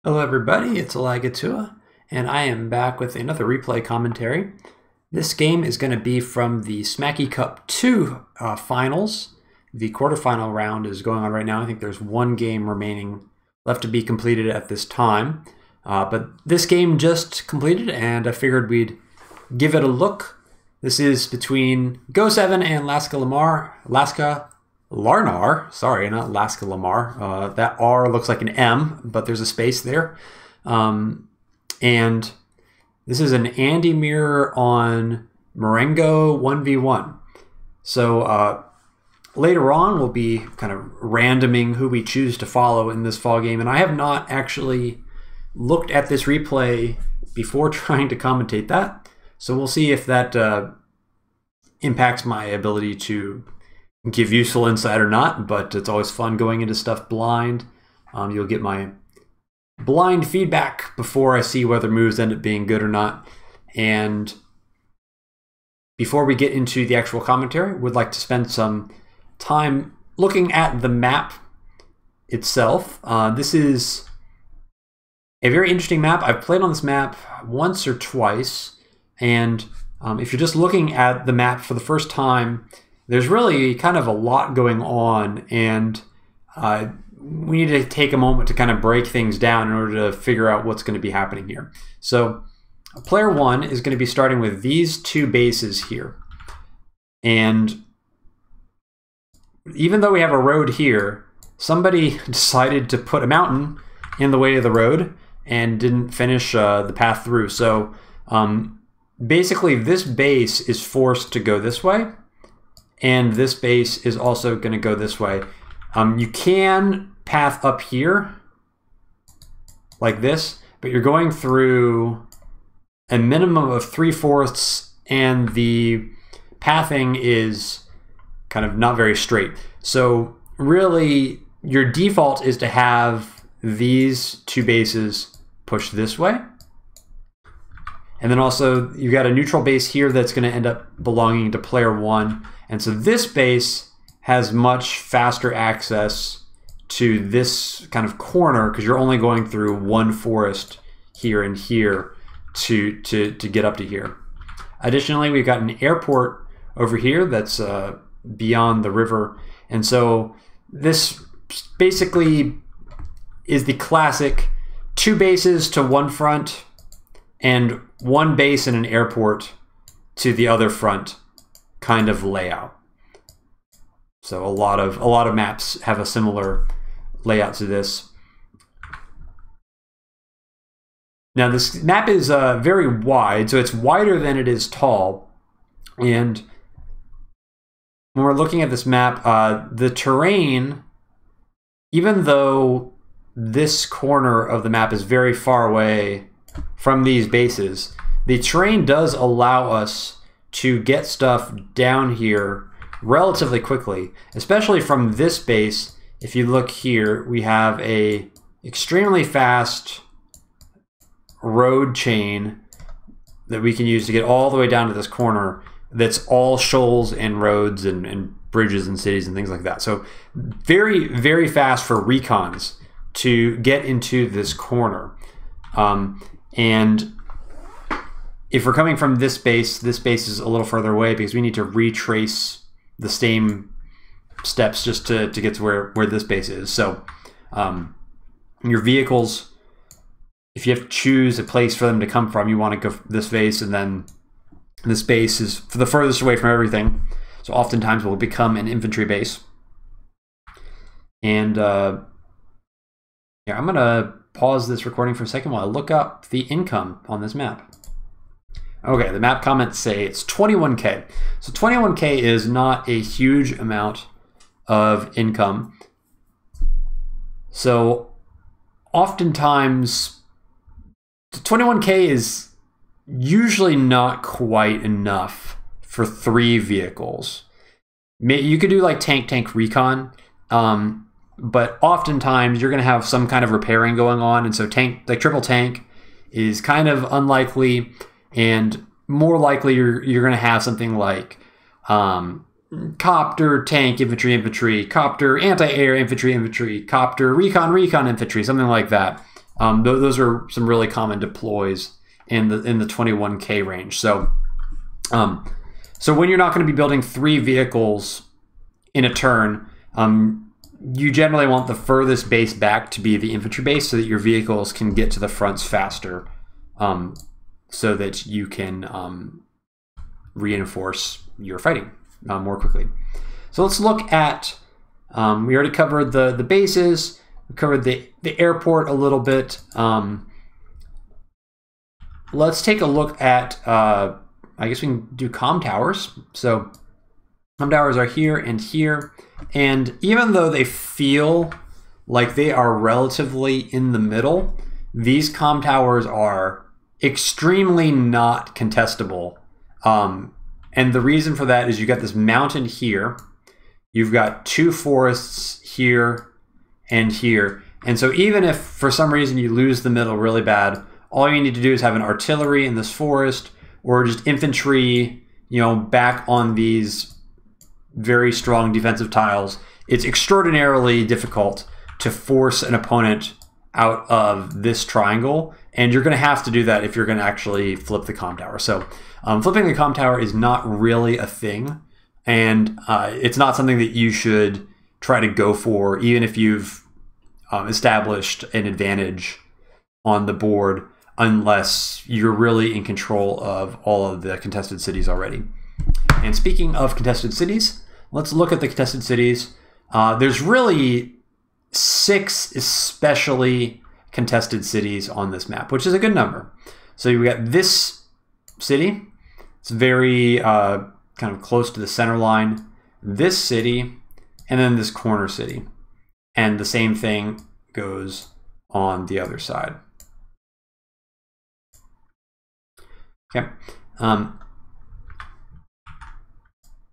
Hello everybody, it's Alagatua, and I am back with another replay commentary. This game is going to be from the Smacky Cup 2 finals. The quarterfinal round is going on right now. I think there's one game remaining left to be completed at this time. But this game just completed, and I figured we'd give it a look. This is between Go7 and LaskaLarnar. Sorry, not LaskaLarnar. That R looks like an M, but there's a space there. And this is an Andy mirror on Marengo 1v1. So later on, we'll be kind of randoming who we choose to follow in this fall game. And I have not actually looked at this replay before trying to commentate that. So we'll see if that impacts my ability to give useful insight or not, but it's always fun going into stuff blind. You'll get my blind feedback before I see whether moves end up being good or not. And before we get into the actual commentary, would like to spend some time looking at the map itself. This is a very interesting map. I've played on this map once or twice, and if you're just looking at the map for the first time, there's really kind of a lot going on, and we need to take a moment to kind of break things down in order to figure out what's going to be happening here. So player one is going to be starting with these two bases here. And even though we have a road here, somebody decided to put a mountain in the way of the road and didn't finish the path through. So basically this base is forced to go this way, and this base is also going to go this way. You can path up here like this, but you're going through a minimum of 3/4, and the pathing is kind of not very straight. So really, your default is to have these two bases pushed this way. And then also, you've got a neutral base here that's going to end up belonging to player one. And so this base has much faster access to this kind of corner because you're only going through one forest here and here to get up to here. Additionally, we've got an airport over here that's beyond the river. And so this basically is the classic two bases to one front and one base and an airport to the other front kind of layout. So a lot of maps have a similar layout to this. Now this map is very wide, so it's wider than it is tall. And when we're looking at this map, the terrain, even though this corner of the map is very far away from these bases, the terrain does allow us to get stuff down here relatively quickly, especially from this base. If you look here, we have a extremely fast road chain that we can use to get all the way down to this corner that's all shoals and roads and bridges and cities and things like that. So very, very fast for recons to get into this corner. And if we're coming from this base is a little further away because we need to retrace the same steps just to get to where this base is. So your vehicles, if you have to choose a place for them to come from, you want to go this base, and then this base is for the furthest away from everything. So oftentimes will become an infantry base. And yeah, I'm going to pause this recording for a second while I look up the income on this map. Okay, the map comments say it's 21K. So 21K is not a huge amount of income. So oftentimes 21K is usually not quite enough for 3 vehicles. You could do like tank recon, but oftentimes you're going to have some kind of repairing going on, and so triple tank is kind of unlikely. And more likely you're going to have something like copter, tank, infantry, copter, anti-air, infantry, copter, recon, infantry, something like that. Those are some really common deploys in the 21K range. So, so when you're not going to be building 3 vehicles in a turn, you generally want the furthest base back to be the infantry base so that your vehicles can get to the fronts faster, so that you can reinforce your fighting more quickly. So let's look at, we already covered the bases, we covered the airport a little bit. Let's take a look at, I guess we can do comm towers. So comm towers are here and here. And even though they feel like they are relatively in the middle, these comm towers are extremely not contestable. And the reason for that is you got this mountain here. You've got 2 forests here and here. And so even if for some reason you lose the middle really bad, all you need to do is have an artillery in this forest or just infantry, back on these very strong defensive tiles. It's extraordinarily difficult to force an opponent out of this triangle, and you're going to have to do that if you're going to actually flip the comm tower. So flipping the comm tower is not really a thing, and it's not something that you should try to go for, even if you've established an advantage on the board, unless you're really in control of all of the contested cities already. And speaking of contested cities, let's look at the contested cities. There's really 6 especially contested cities on this map, which is a good number. So you got this city. It's very kind of close to the center line. This city, and then this corner city. And the same thing goes on the other side. Okay.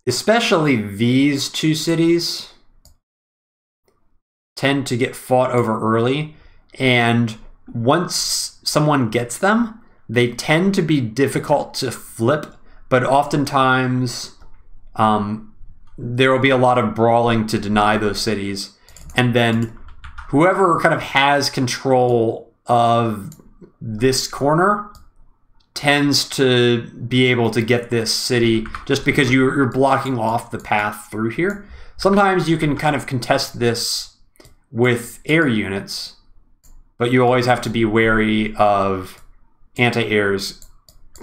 Especially these 2 cities tend to get fought over early, and once someone gets them, they tend to be difficult to flip, but oftentimes there will be a lot of brawling to deny those cities, and then whoever kind of has control of this corner tends to be able to get this city just because you're blocking off the path through here. Sometimes you can kind of contest this with air units, but you always have to be wary of anti-airs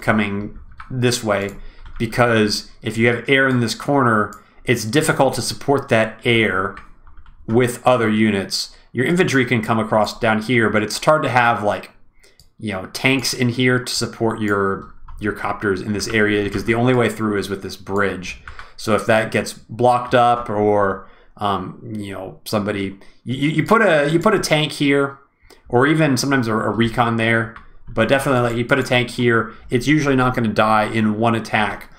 coming this way, because if you have air in this corner, it's difficult to support that air with other units. Your infantry can come across down here, but it's hard to have tanks in here to support your copters in this area, because the only way through is with this bridge. So if that gets blocked up, or somebody you put a tank here, or even sometimes a recon there, but definitely you put a tank here, it's usually not going to die in one attack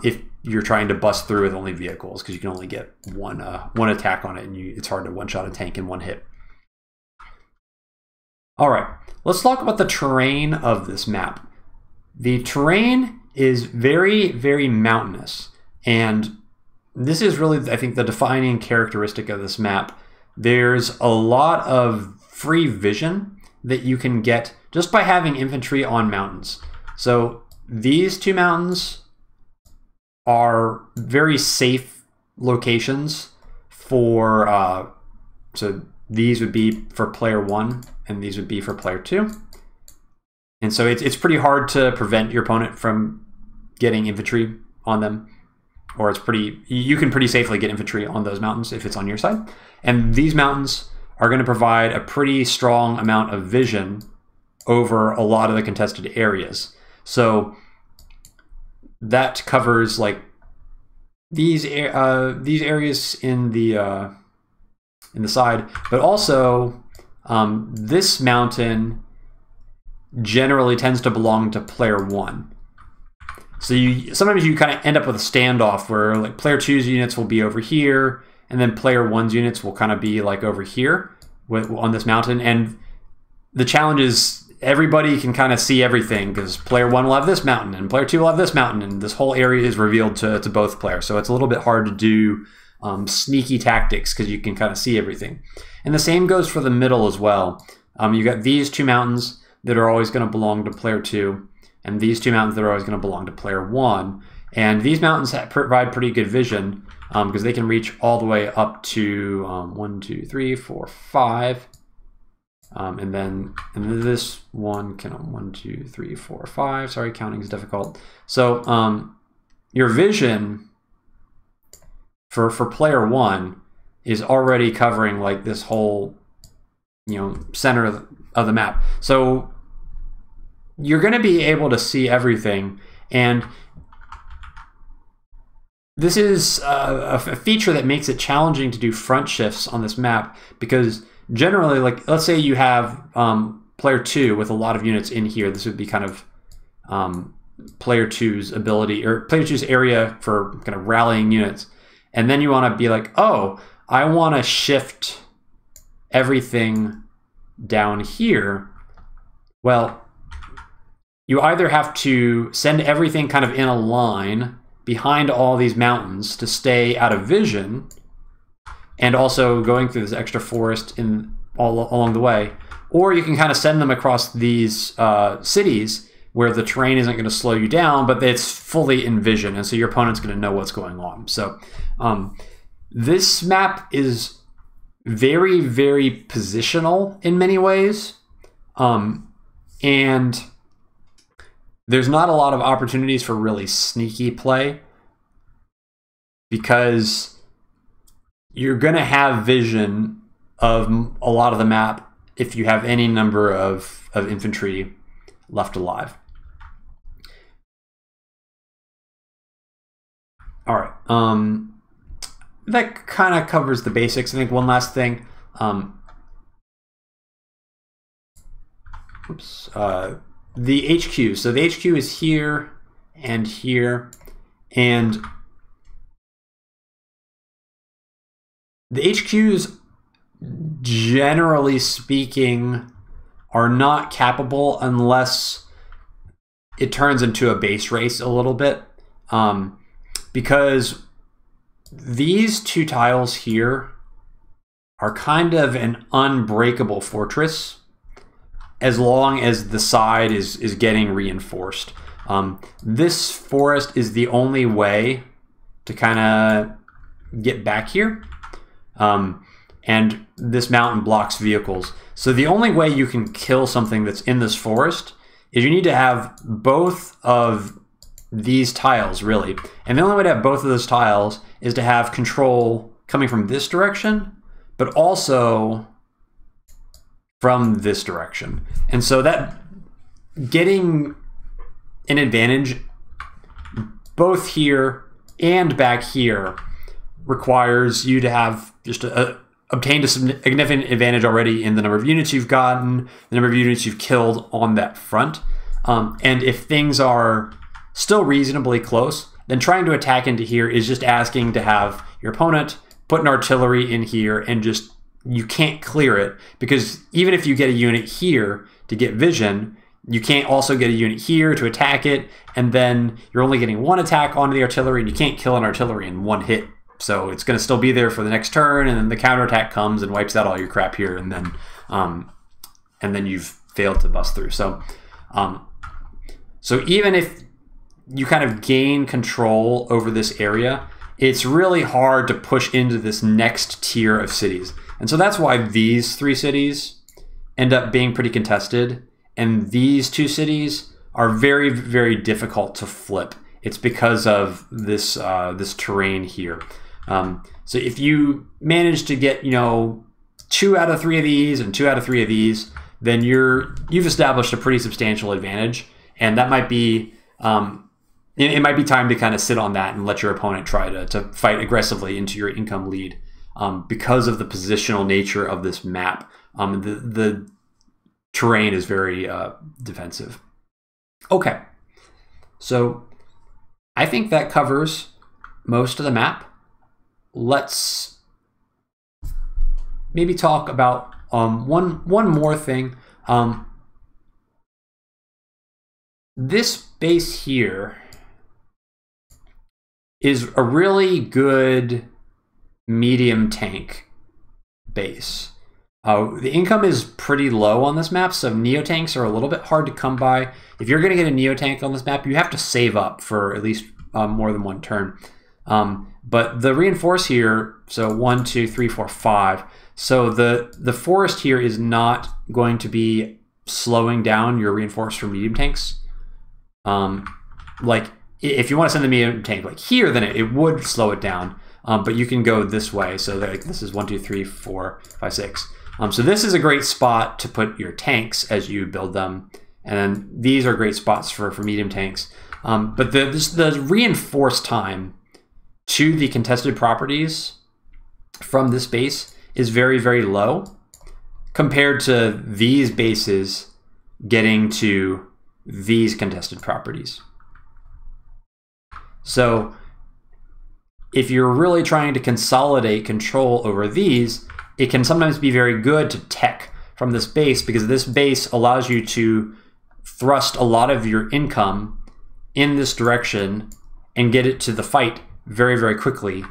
if you're trying to bust through with only vehicles, because you can only get one attack on it, and it's hard to one-shot a tank in one hit. All right, let's talk about the terrain of this map. The terrain is very, very mountainous, and this is really, I think, the defining characteristic of this map. There's a lot of free vision that you can get just by having infantry on mountains. So these 2 mountains are very safe locations for, so these would be for player 1, and these would be for player 2. And so it's pretty hard to prevent your opponent from getting infantry on them, or you can pretty safely get infantry on those mountains if it's on your side. And these mountains are going to provide a pretty strong amount of vision over a lot of the contested areas. So that covers these areas in the side, but also this mountain generally tends to belong to player 1. So sometimes you kind of end up with a standoff where player 2's units will be over here, and then player 1's units will kind of be over here on this mountain. And the challenge is everybody can kind of see everything, because player 1 will have this mountain and player 2 will have this mountain, and this whole area is revealed to both players. So it's a little bit hard to do sneaky tactics, because you can kind of see everything. And the same goes for the middle as well. You got these two mountains that are always going to belong to player 2, and these two mountains that are always going to belong to player 1. And these mountains provide pretty good vision because they can reach all the way up to 1, 2, 3, 4, 5. And then this one can 1, 2, 3, 4, 5. Sorry, counting is difficult. So your vision for player 1 is already covering like this whole center of the map. So you're going to be able to see everything, and this is a feature that makes it challenging to do front shifts on this map, because generally, like, let's say you have player 2 with a lot of units in here. This would be kind of player 2's ability, or player 2's area for kind of rallying units. And then you want to be like, oh, I want to shift everything down here. Well, you either have to send everything kind of in a line behind all these mountains to stay out of vision, and also going through this extra forest all along the way, or you can kind of send them across these cities where the terrain isn't going to slow you down, but it's fully in vision, and so your opponent's going to know what's going on. So this map is very, very positional in many ways, and there's not a lot of opportunities for really sneaky play, because you're going to have vision of a lot of the map if you have any number of infantry left alive. All right. That kind of covers the basics. I think one last thing. The HQ. So the HQ is here and here, and the HQs, generally speaking, are not capable unless it turns into a base race a little bit, because these two tiles here are kind of an unbreakable fortress as long as the side is getting reinforced. This forest is the only way to kind of get back here. And this mountain blocks vehicles. So the only way you can kill something that's in this forest is you need to have both of these tiles, really. And the only way to have both of those tiles is to have control coming from this direction, but also from this direction. And so that getting an advantage both here and back here requires you to have just obtained a significant advantage already in the number of units you've gotten, the number of units you've killed on that front. And if things are still reasonably close, then trying to attack into here is just asking to have your opponent put an artillery in here, and just, you can't clear it, because even if you get a unit here to get vision, you can't also get a unit here to attack it, and then you're only getting one attack onto the artillery, and you can't kill an artillery in one hit. So it's going to still be there for the next turn, and then the counterattack comes and wipes out all your crap here, and then you've failed to bust through. So even if you kind of gain control over this area, it's really hard to push into this next tier of cities. And so that's why these 3 cities end up being pretty contested, and these 2 cities are very, very difficult to flip. It's because of this this terrain here. So if you manage to get 2 out of 3 of these and 2 out of 3 of these, then you've established a pretty substantial advantage, and that might be it might be time to kind of sit on that and let your opponent try to fight aggressively into your income lead, because of the positional nature of this map. The terrain is very defensive. Okay, so I think that covers most of the map. Let's maybe talk about one more thing. This base here is a really good medium tank base. The income is pretty low on this map, so Neotanks are a little bit hard to come by. If you're going to get a Neotank on this map, you have to save up for at least more than one turn. But the reinforce here, so 1, 2, 3, 4, 5. So the forest here is not going to be slowing down your reinforce for medium tanks. Like if you want to send the medium tank like here, then it would slow it down. But you can go this way. So like this is 1, 2, 3, 4, 5, 6. So this is a great spot to put your tanks as you build them. And then these are great spots for medium tanks. But the reinforce time to the contested properties from this base is very, very low compared to these bases getting to these contested properties. So if you're really trying to consolidate control over these, it can sometimes be very good to tech from this base, because this base allows you to thrust a lot of your income in this direction and get it to the fight very, very quickly.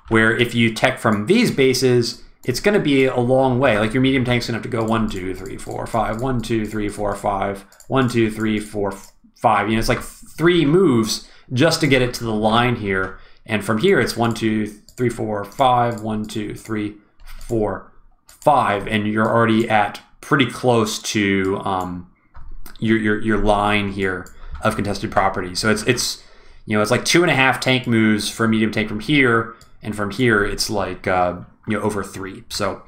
Where if you tech from these bases, it's going to be a long way. Like your medium tank's going to have to go 1, 2, 3, 4, 5, 1, 2, 3, 4, 5, 1, 2, 3, 4, 5. You know, it's like 3 moves just to get it to the line here. And from here, it's 1, 2, 3, 4, 5, 1, 2, 3, 4, 5, and you're already at pretty close to your line here of contested property. So it's you know, it's like 2.5 tank moves for a medium tank from here, and from here it's like you know, over 3. So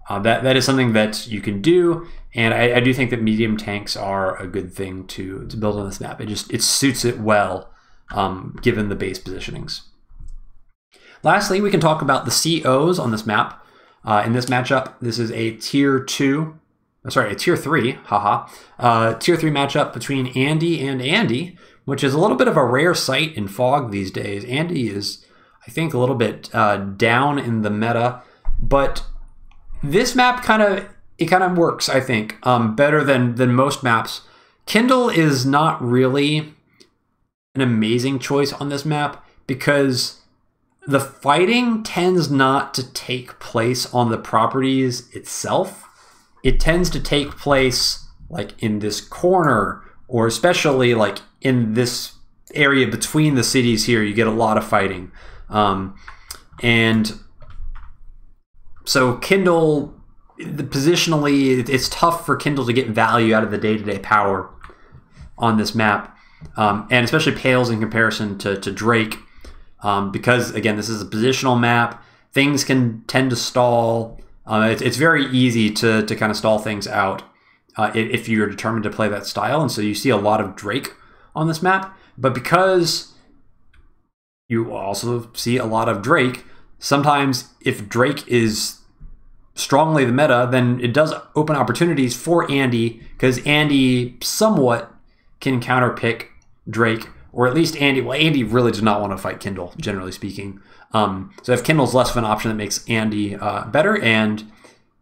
that is something that you can do, and I do think that medium tanks are a good thing to build on this map. It suits it well, given the base positionings. Lastly, we can talk about the COs on this map. In this matchup, this is a tier 3, haha. Tier 3 matchup between Andy and Andy, which is a little bit of a rare sight in Fog these days. Andy is, I think, a little bit down in the meta, but this map kind of works, I think, better than most maps. Kindle is not really an amazing choice on this map because the fighting tends not to take place on the properties itself. It tends to take place like in this corner, or especially like in this area between the cities here. You get a lot of fighting. And so Kindle, positionally, it's tough for Kindle to get value out of the day-to-day power on this map. And especially pales in comparison to Drake. Because again, this is a positional map. Things can tend to stall. It's very easy to kind of stall things out if you're determined to play that style. And so you see a lot of Drake on this map. But because you also see a lot of Drake, sometimes if Drake is strongly the meta, then it does open opportunities for Andy, because Andy somewhat can counterpick Drake. Or at least Andy, well, Andy really does not want to fight Kindle, generally speaking. So if Kindle's less of an option, that makes Andy better. And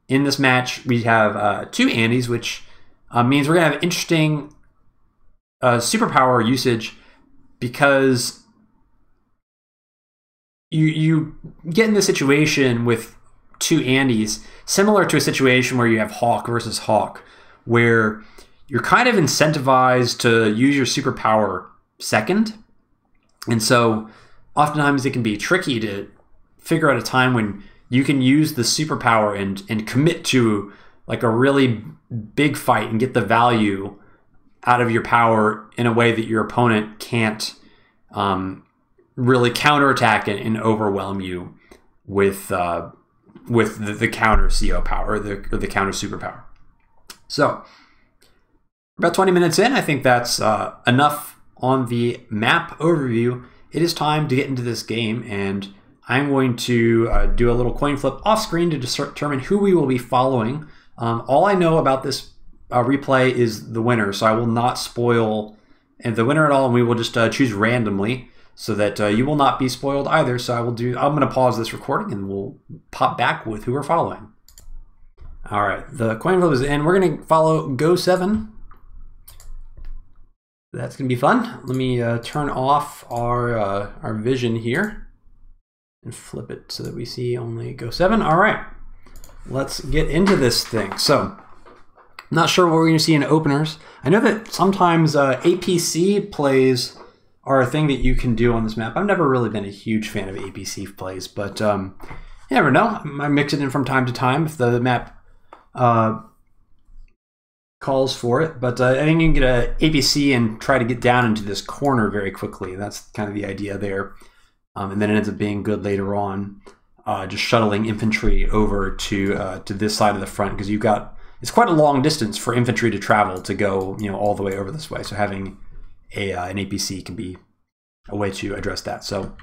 in this match, we have 2 Andys, which means we're going to have interesting superpower usage, because you get in this situation with 2 Andys, similar to a situation where you have Hawk versus Hawk, where you're kind of incentivized to use your superpower second. And so oftentimes it can be tricky to figure out a time when you can use the superpower and commit to like a really big fight and get the value out of your power in a way that your opponent can't really counterattack it and overwhelm you with the counter CO power, or the counter superpower. So about 20 minutes in, I think that's enough on the map overview. It is time to get into this game, and I'm going to do a little coin flip off screen to determine who we will be following. All I know about this replay is the winner, so I will not spoil the winner at all, and we will just choose randomly so that you will not be spoiled either. So I'm going to pause this recording and we'll pop back with who we're following. All right, the coin flip is in. We're going to follow Go7. That's going to be fun. Let me turn off our vision here and flip it so that we see only Go7. All right. let's get into this thing. So, not sure what we're going to see in openers. I know that sometimes APC plays are a thing that you can do on this map. I've never really been a huge fan of APC plays, but you never know. I mix it in from time to time if the map calls for it. But I think you can get an APC and try to get down into this corner very quickly. That's kind of the idea there. And then it ends up being good later on, just shuttling infantry over to this side of the front, because you've got, it's quite a long distance for infantry to travel to go, all the way over this way. So having an APC can be a way to address that. So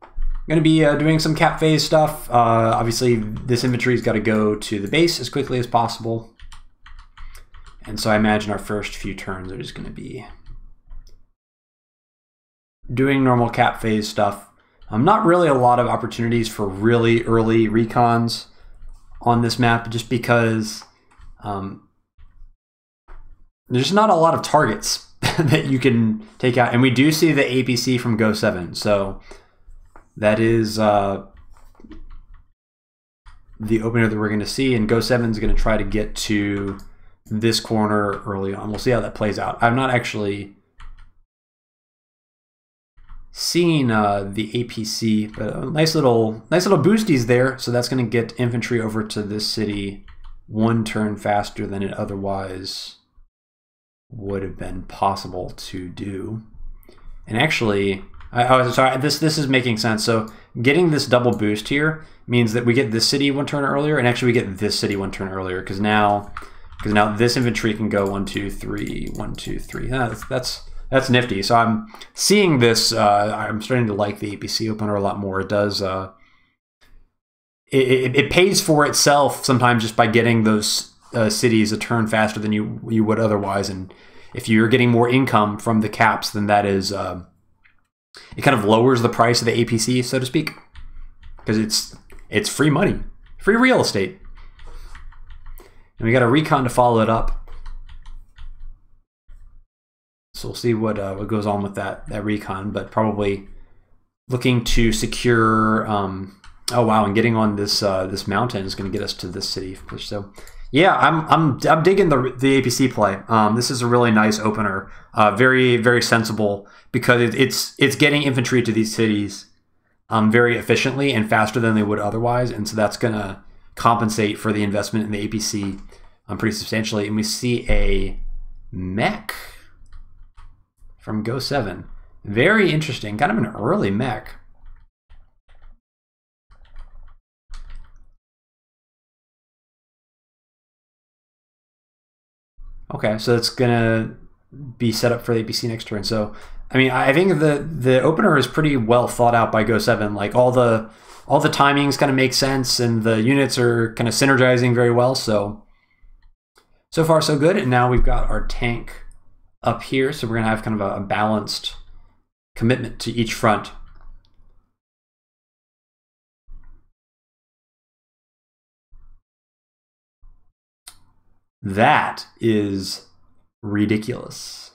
I'm going to be doing some cap phase stuff. Obviously, this infantry's got to go to the base as quickly as possible. And so I imagine our first few turns are just going to be doing normal cap phase stuff. Not really a lot of opportunities for really early recons on this map, just because there's not a lot of targets that you can take out. And we do see the APC from Go7, so that is the opener that we're going to see. And Go7 is going to try to get to this corner early on. We'll see how that plays out. I've not actually seen the APC, but nice little boosties there. So that's going to get infantry over to this city one turn faster than it otherwise would have been possible to do. And actually, sorry, this is making sense. So getting this double boost here means that we get this city one turn earlier, and actually we get this city one turn earlier, because now this infantry can go 1, 2, 3, 1, 2, 3. That's nifty. So I'm seeing this. I'm starting to like the APC opener a lot more. It does. It pays for itself sometimes just by getting those cities a turn faster than you would otherwise. And if you're getting more income from the caps, then that is it kind of lowers the price of the APC, so to speak, because it's free money, free real estate. And we got a recon to follow it up. So we'll see what goes on with that recon, but probably looking to secure. Oh wow! And getting on this this mountain is going to get us to this city. So yeah, I'm digging the APC play. This is a really nice opener. Very, very sensible, because it's getting infantry to these cities very efficiently and faster than they would otherwise, and so that's going to compensate for the investment in the APC pretty substantially. And we see a mech from Go7. Very interesting, kind of an early mech. Okay, so it's gonna be set up for the APC next turn. So, I mean, I think the opener is pretty well thought out by Go7. Like all the timings kind of make sense, and the units are kind of synergizing very well. So far so good. And now we've got our tank up here, so we're gonna have kind of a balanced commitment to each front. That is ridiculous.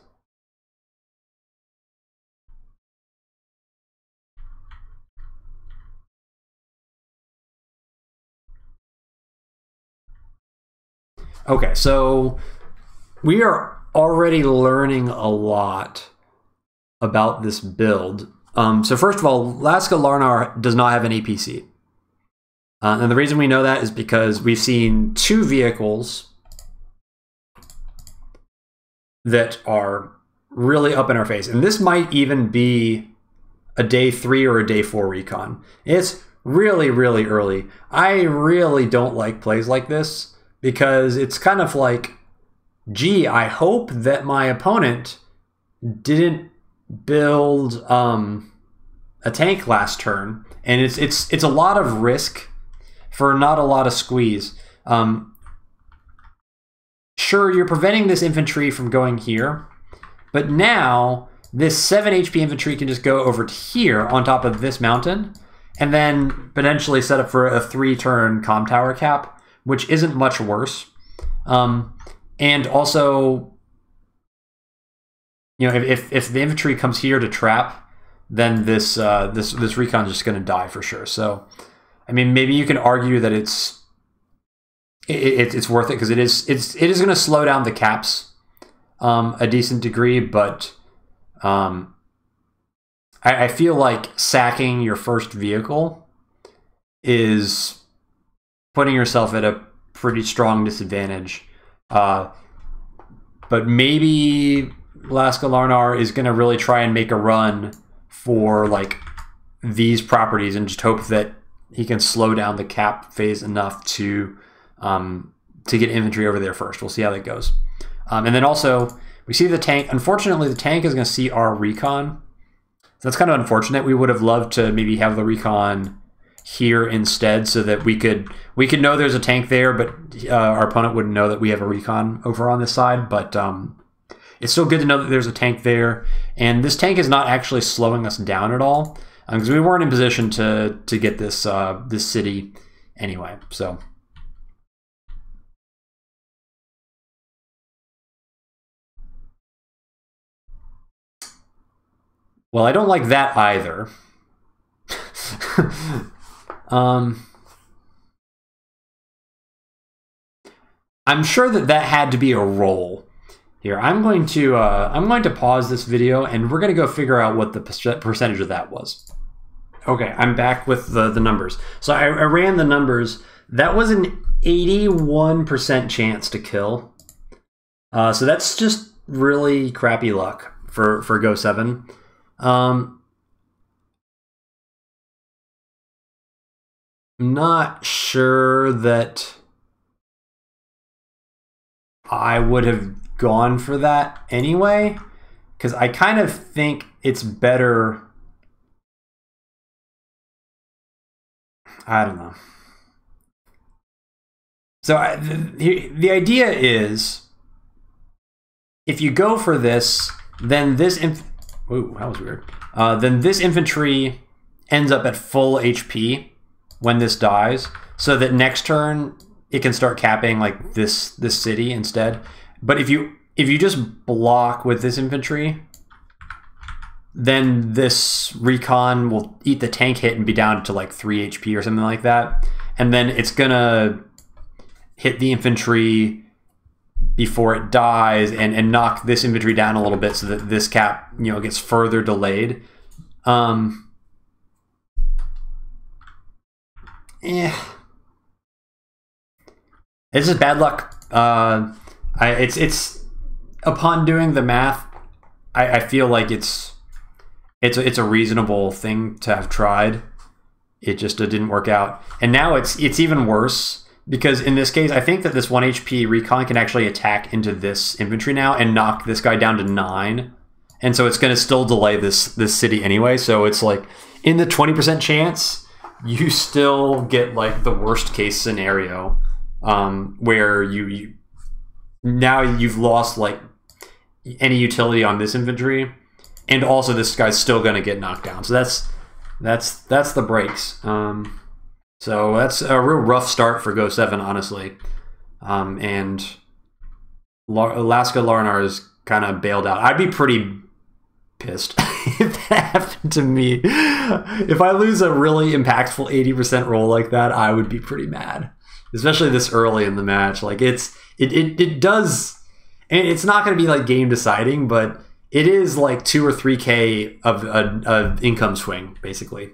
Okay, so we are already learning a lot about this build. So first of all, LaskaLarnar does not have an APC. And the reason we know that is because we've seen 2 vehicles that are really up in our face. And this might even be a day 3 or a day 4 recon. It's really, really early. I really don't like plays like this, because it's kind of like, gee, I hope that my opponent didn't build a tank last turn. And it's a lot of risk for not a lot of squeeze. Sure, you're preventing this infantry from going here, but now this 7 HP infantry can just go over to here on top of this mountain, and then potentially set up for a 3-turn comm tower cap, which isn't much worse. And also, if the infantry comes here to trap, then this recon is just going to die for sure. So, I mean, maybe you can argue that it's it's worth it because it is going to slow down the caps a decent degree, but I feel like sacking your first vehicle is putting yourself at a pretty strong disadvantage. But maybe LaskaLarnar is going to really try and make a run for like these properties and just hope that he can slow down the cap phase enough to get infantry over there first. We'll see how that goes. And then also, we see the tank. Unfortunately, the tank is going to see our recon. So that's kind of unfortunate. We would have loved to maybe have the recon here instead so that we could know there's a tank there, but our opponent wouldn't know that we have a recon over on this side. But it's still good to know that there's a tank there. And this tank is not actually slowing us down at all because we weren't in position to get this this city anyway. So. Well, I don't like that either. I'm sure that had to be a roll here. I'm going to pause this video and we're going to go figure out what the percentage of that was. Okay, I'm back with the numbers. So I ran the numbers. That was an 81% chance to kill. So that's just really crappy luck for Go7. I'm not sure that I would have gone for that anyway, because I kind of think it's better. I don't know. So the idea is, if you go for this, then this ooh, that was weird. Then this infantry ends up at full HP when this dies, so that next turn it can start capping like this city instead. But if you just block with this infantry, then this recon will eat the tank hit and be down to like 3 HP or something like that, and then it's gonna hit the infantry before it dies and knock this infantry down a little bit so that this cap, you know, gets further delayed. Yeah, it's just bad luck. It's upon doing the math, I feel like it's a reasonable thing to have tried. It just didn't work out, and now it's even worse. Because in this case, I think that this 1 HP recon can actually attack into this infantry now and knock this guy down to 9. And so it's going to still delay this city anyway. So it's like, in the 20% chance, you still get like the worst case scenario where now you've lost like any utility on this infantry. And also this guy's still going to get knocked down. So that's the breaks. So that's a real rough start for Go7, honestly. And LaskaLarnar is kind of bailed out. I'd be pretty pissed if that happened to me. If I lose a really impactful 80% roll like that, I would be pretty mad. Especially this early in the match. Like it does, and it's not going to be like game deciding, but it is like 2 or 3K of an income swing, basically.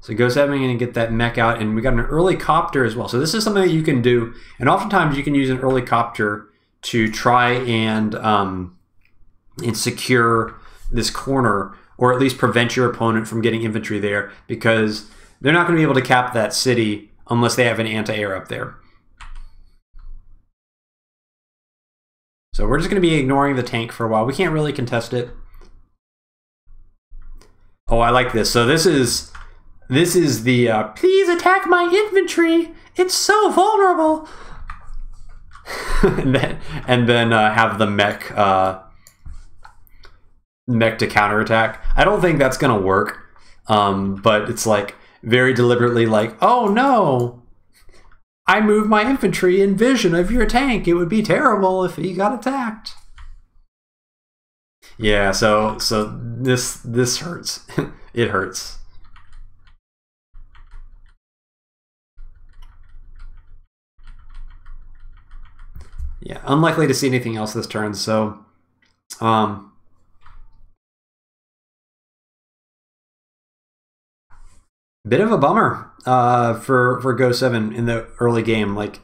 So Go7 going to get that mech out, and we got an early copter as well. So this is something that you can do, and oftentimes you can use an early copter to try and secure this corner, or at least prevent your opponent from getting infantry there, because they're not going to be able to cap that city unless they have an anti-air up there. So we're just going to be ignoring the tank for a while. We can't really contest it. Oh, I like this. So this is the please attack my infantry. It's so vulnerable. and then have the mech to counterattack. I don't think that's gonna work. But it's like very deliberately like, oh no, I moved my infantry in vision of your tank. It would be terrible if he got attacked. Yeah, so this hurts. It hurts. Yeah, unlikely to see anything else this turn, so bit of a bummer for Go7 in the early game. Like,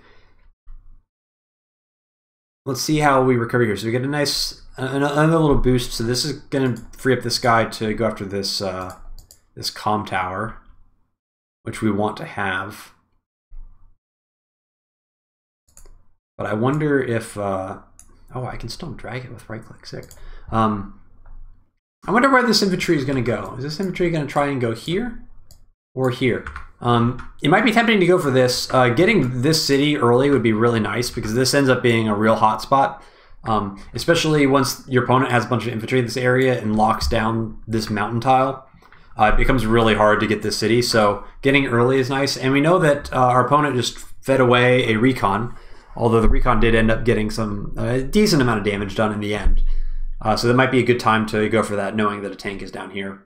let's see how we recover here. So we get a nice another little boost. So this is going to free up this guy to go after this this comm tower, which we want to have. But I wonder if oh, I can still drag it with right click. Sick. I wonder where this infantry is going to go. Is this infantry going to try and go here or here? It might be tempting to go for this. Getting this city early would be really nice because this ends up being a real hot spot, especially once your opponent has a bunch of infantry in this area and locks down this mountain tile. It becomes really hard to get this city, so getting early is nice. And we know that our opponent just fed away a recon, although the recon did end up getting some decent amount of damage done in the end. So that might be a good time to go for that, knowing that a tank is down here.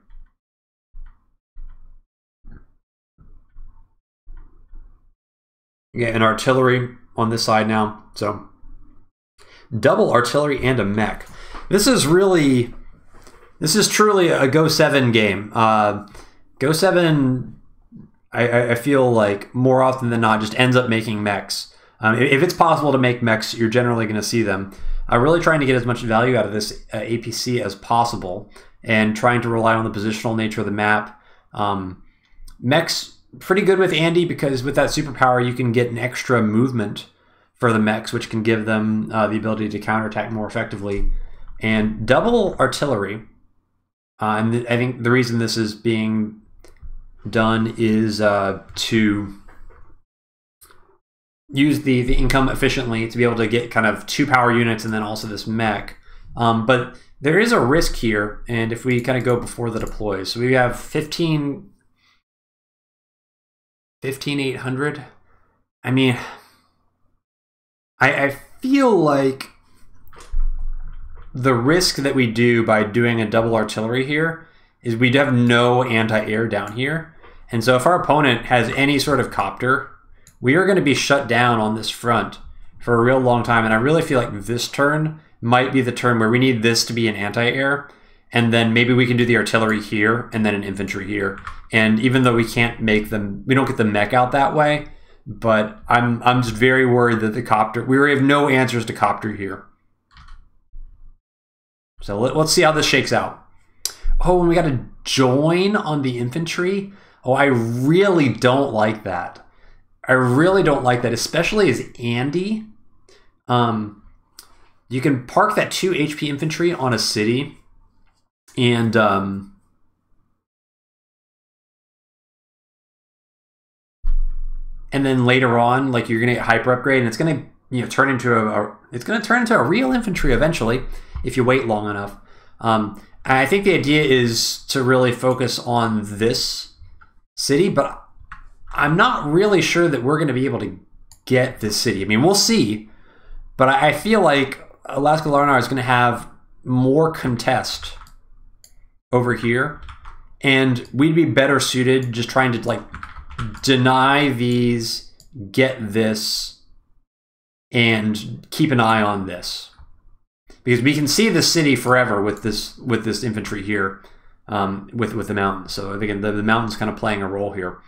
Yeah, and artillery on this side now. So double artillery and a mech. This is truly a Go7 game. Go7, I feel like more often than not just ends up making mechs. If it's possible to make mechs, you're generally going to see them. Really trying to get as much value out of this APC as possible and trying to rely on the positional nature of the map. Mechs, pretty good with Andy because with that superpower you can get an extra movement for the mechs, which can give them the ability to counterattack more effectively. And double artillery, and I think the reason this is being done is to use the income efficiently to be able to get kind of 2 power units and then also this mech. But there is a risk here, and if we kind of go before the deploy, so we have 15,800. I mean, I feel like the risk that we do by doing a double artillery here is we have no anti-air down here. And so if our opponent has any sort of copter, we are going to be shut down on this front for a real long time. And I really feel like this turn might be the turn where we need this to be an anti-air. And then maybe we can do the artillery here and then an infantry here. And even though we can't make them, we don't get the mech out that way, but I'm just very worried that the copter, we have no answers to copter here. So let's see how this shakes out. Oh, and we got to join on the infantry. Oh, I really don't like that. I really don't like that, especially as Andy. You can park that 2 HP infantry on a city, and then later on, like, you're gonna get hyper upgrade, and it's gonna turn into a real infantry eventually if you wait long enough. I think the idea is to really focus on this city, but I'm not really sure that we're going to be able to get this city. I mean, we'll see, but I feel like LaskaLarnar is going to have more contest over here, and we'd be better suited just trying to like deny these, get this, and keep an eye on this. Because we can see the city forever with this infantry here, with the mountains. So again, the mountain's kind of playing a role here.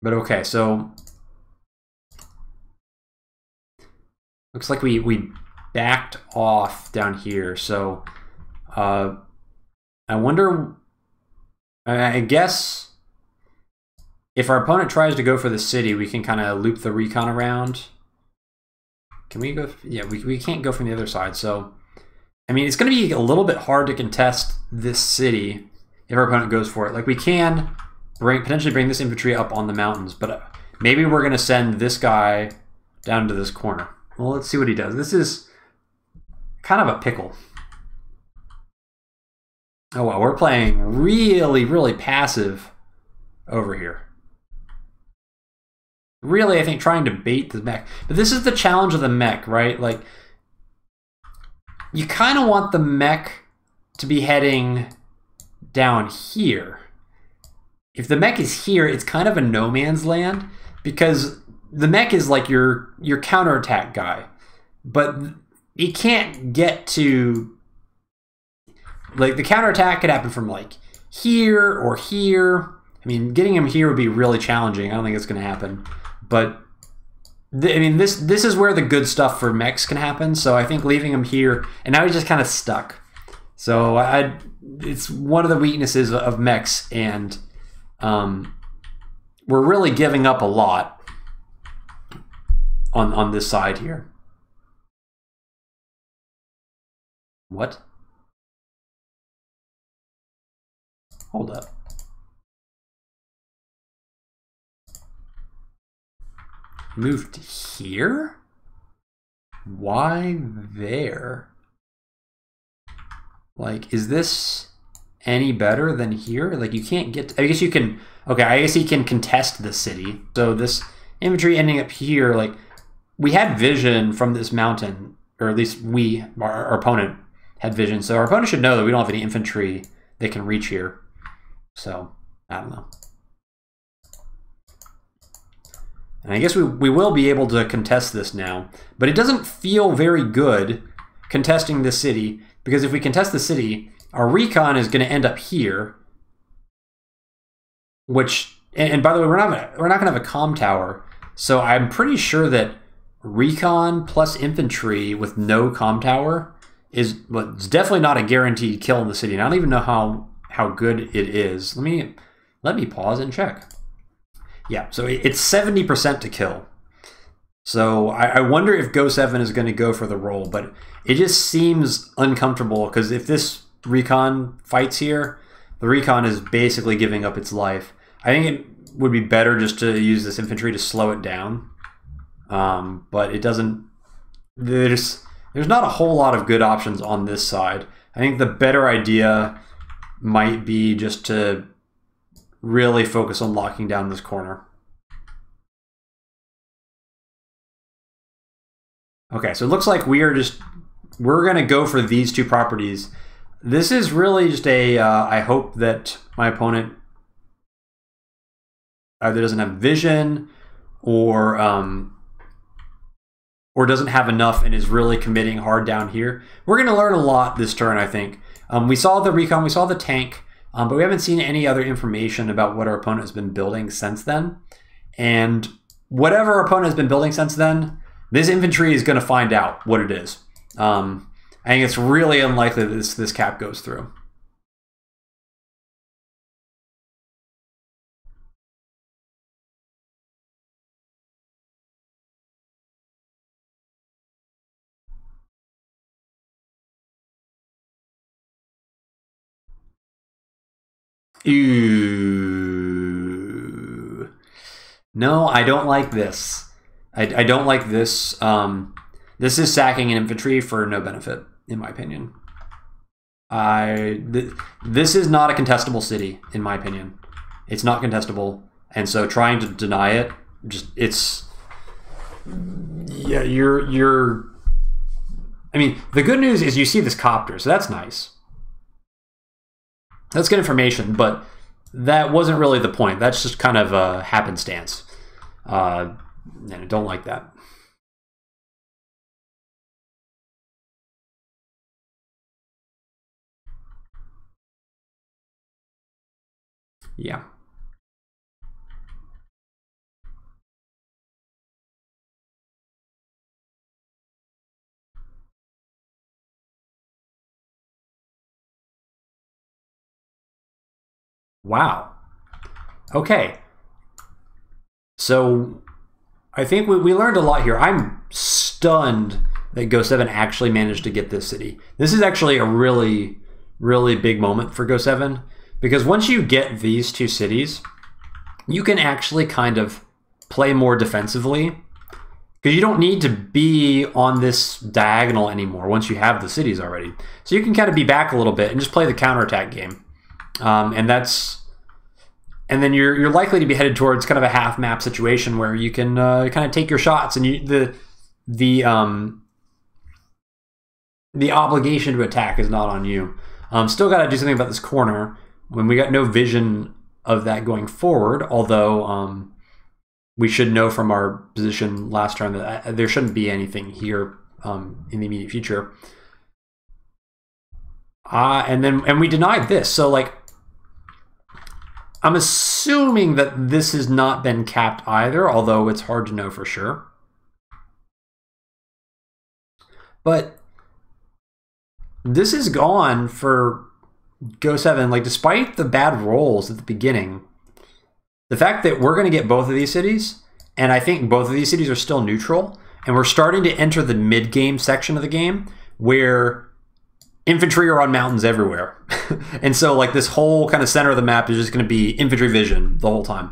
But okay, so looks like we backed off down here. So I wonder. I guess if our opponent tries to go for the city, we can kind of loop the recon around. Can we go? Yeah, we can't go from the other side. So, I mean, it's going to be a little bit hard to contest this city if our opponent goes for it. Like, we can potentially bring this infantry up on the mountains, but maybe we're going to send this guy down to this corner. Well, let's see what he does. This is kind of a pickle. Oh, wow, we're playing really, really passive over here. Really, I think trying to bait the mech. But this is the challenge of the mech, right? Like, you kind of want the mech to be heading down here. if the mech is here, it's kind of a no man's land because the mech is like your counterattack guy, but it can't get to, like, the counterattack could happen from like here or here. I mean, getting him here would be really challenging. I don't think it's going to happen, but I mean, this is where the good stuff for mechs can happen. So I think leaving him here, and now he's just kind of stuck. So it's one of the weaknesses of mechs, and we're really giving up a lot on this side here. What? Hold up. Moved here? Why there? Like, is this any better than here? Like, you can't get... I guess you can... Okay, I guess he can contest the city. So this infantry ending up here, like, we had vision from this mountain, or at least our opponent had vision. So our opponent should know that we don't have any infantry that can reach here. So, I don't know. And I guess we will be able to contest this now. But it doesn't feel very good contesting this city, because if we contest the city, our recon is going to end up here. Which, and by the way, we're not going to have a comm tower. So I'm pretty sure that recon plus infantry with no comm tower is, well, it's definitely not a guaranteed kill in the city. And I don't even know how good it is. Let me pause and check. Yeah, so it's 70% to kill. So I wonder if Go7 is going to go for the roll, but it just seems uncomfortable because if this recon fights here, the recon is basically giving up its life. I think it would be better just to use this infantry to slow it down. But it doesn't... There's not a whole lot of good options on this side. I think the better idea might be just to really focus on locking down this corner. Okay, so it looks like we're going to go for these two properties. This is really just a, I hope that my opponent either doesn't have vision or doesn't have enough and is really committing hard down here. We're going to learn a lot this turn, I think. We saw the recon, we saw the tank, but we haven't seen any other information about what our opponent has been building since then. And whatever our opponent has been building since then, this infantry is going to find out what it is. I think it's really unlikely that this cap goes through. Ooh. No, I don't like this. I don't like this. This is sacking an infantry for no benefit, in my opinion. This is not a contestable city, in my opinion. It's not contestable, and so trying to deny it, yeah, I mean, the good news is you see this copter, so that's nice. That's good information, but that wasn't really the point. That's just kind of a happenstance. And I don't like that. Yeah. Wow. Okay. So I think we learned a lot here. I'm stunned that Go7 actually managed to get this city. This is actually a really, really big moment for Go7, because once you get these two cities, you can actually kind of play more defensively, because you don't need to be on this diagonal anymore once you have the cities already. So you can kind of be back a little bit and just play the counterattack game. And then you're likely to be headed towards kind of a half map situation where you can kind of take your shots, and the obligation to attack is not on you. Still got to do something about this corner when we got no vision of that going forward, although we should know from our position last turn that there shouldn't be anything here in the immediate future. And we denied this, so like I'm assuming that this has not been capped either, although it's hard to know for sure. But this is gone for Go7. Like, despite the bad rolls at the beginning, the fact that we're going to get both of these cities, and I think both of these cities are still neutral, and we're starting to enter the mid-game section of the game where infantry are on mountains everywhere. And so like this whole kind of center of the map is just going to be infantry vision the whole time.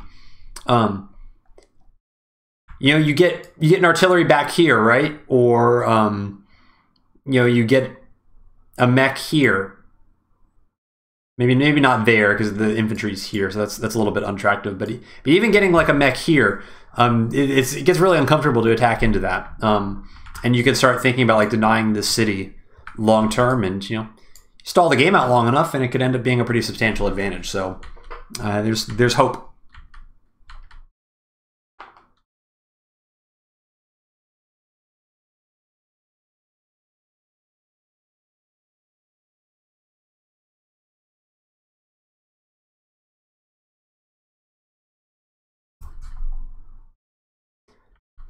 You know, you get an artillery back here, right? Or you know, you get a mech here. Maybe not there because the infantry's here, so that's a little bit unattractive. But even getting like a mech here, it gets really uncomfortable to attack into that. And you can start thinking about like denying this city long term, and you know, stall the game out long enough, and it could end up being a pretty substantial advantage. So there's hope.